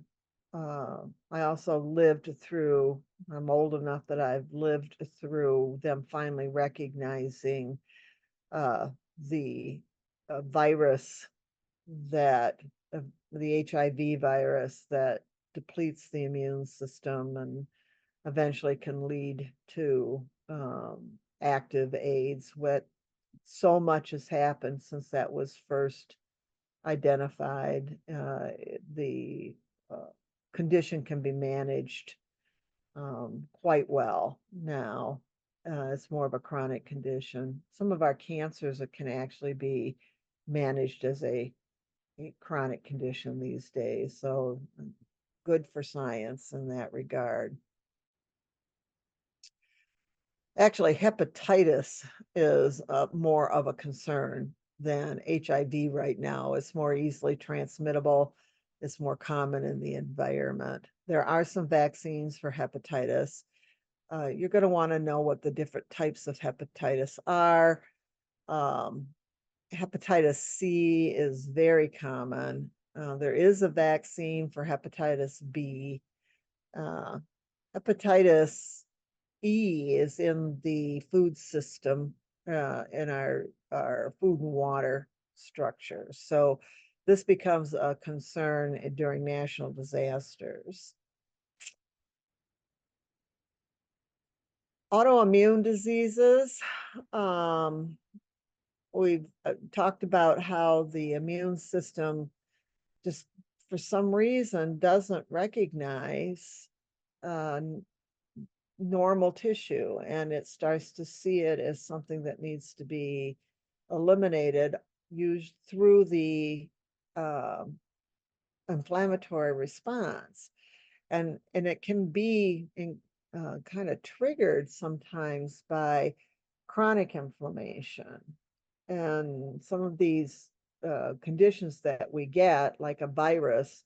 I also lived through. I'm old enough that I've lived through them finally recognizing the virus that the HIV virus that depletes the immune system and eventually can lead to active AIDS. What so much has happened since that was first identified. The condition can be managed quite well now. It's more of a chronic condition. Some of our cancers can actually be managed as a chronic condition these days. So good for science in that regard. Actually, hepatitis is more of a concern than HIV right now. It's more easily transmittable. It's more common in the environment. There are some vaccines for hepatitis. You're going to want to know what the different types of hepatitis are. Um, hepatitis C is very common. There is a vaccine for hepatitis B. Hepatitis E is in the food system, in our food and water structure. So this becomes a concern during national disasters. Autoimmune diseases. We've talked about how the immune system just for some reason doesn't recognize uh, normal tissue, and it starts to see it as something that needs to be eliminated used through the uh, inflammatory response, and it can be kind of triggered sometimes by chronic inflammation. And some of these conditions that we get, like a virus,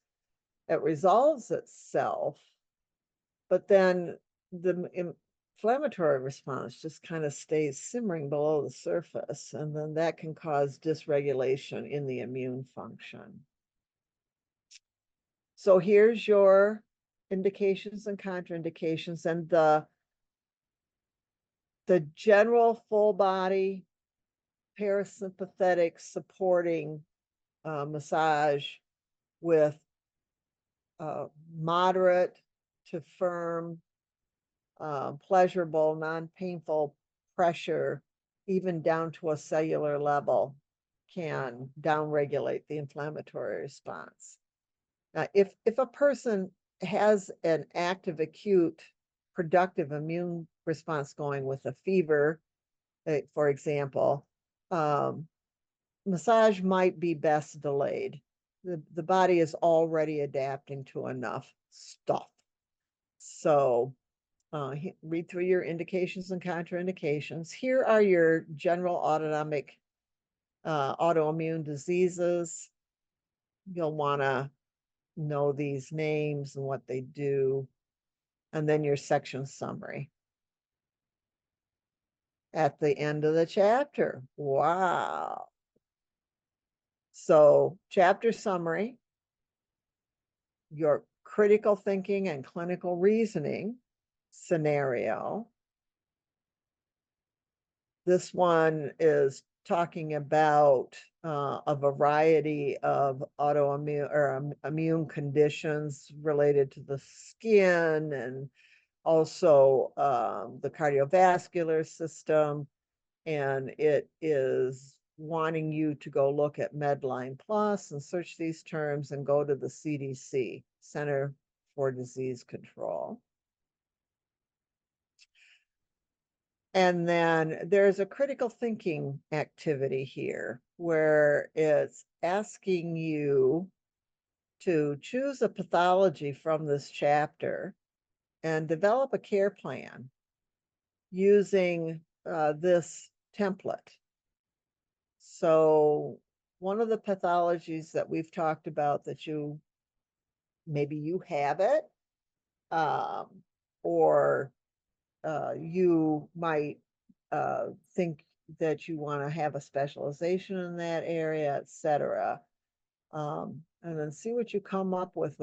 it resolves itself, but then the inflammatory response just kind of stays simmering below the surface, and then that can cause dysregulation in the immune function. So here's your indications and contraindications, and the general full body parasympathetic supporting massage with moderate to firm, pleasurable, non-painful pressure, even down to a cellular level, can downregulate the inflammatory response. Now, if a person has an active, acute, productive immune response going with a fever, for example, massage might be best delayed. The body is already adapting to enough stuff. So read through your indications and contraindications. Here are your general autonomic autoimmune diseases. You'll want to know these names and what they do, and then your section summary at the end of the chapter. Wow. So chapter summary, your critical thinking and clinical reasoning scenario. This one is talking about a variety of autoimmune or immune conditions related to the skin, and also the cardiovascular system. And it is wanting you to go look at Medline Plus and search these terms and go to the CDC, Center for Disease Control. And then there's a critical thinking activity here where it's asking you to choose a pathology from this chapter and develop a care plan using this template. So one of the pathologies that we've talked about that maybe you have it, or you might think that you want to have a specialization in that area, etc. And then see what you come up with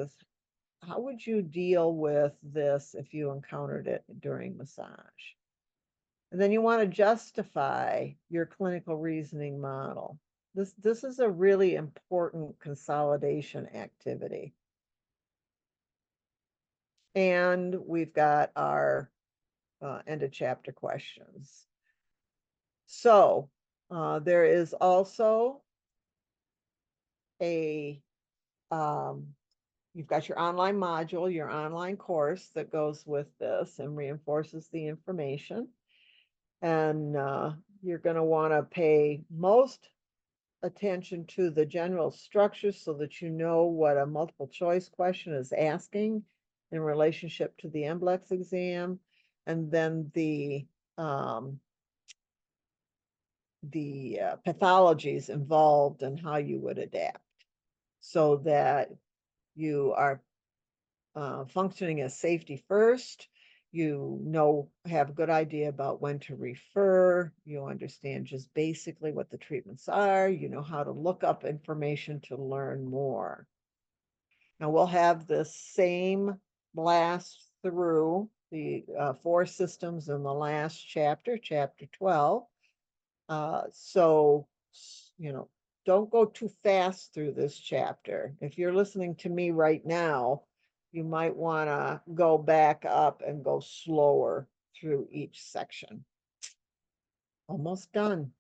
how would you deal with this if you encountered it during massage? And then you want to justify your clinical reasoning model. This is a really important consolidation activity. And we've got our end of chapter questions. So there is also a, you've got your online module, your online course that goes with this and reinforces the information. And you're going to want to pay most attention to the general structure so that you know what a multiple choice question is asking in relationship to the NBLEX exam, and then the pathologies involved and how you would adapt so that you are functioning as safety first. You know, have a good idea about when to refer. You understand just basically what the treatments are. You know how to look up information to learn more. Now we'll have this same blast through the 4 systems in the last chapter, chapter 12. So, you know, don't go too fast through this chapter. If you're listening to me right now, you might want to go back up and go slower through each section. Almost done.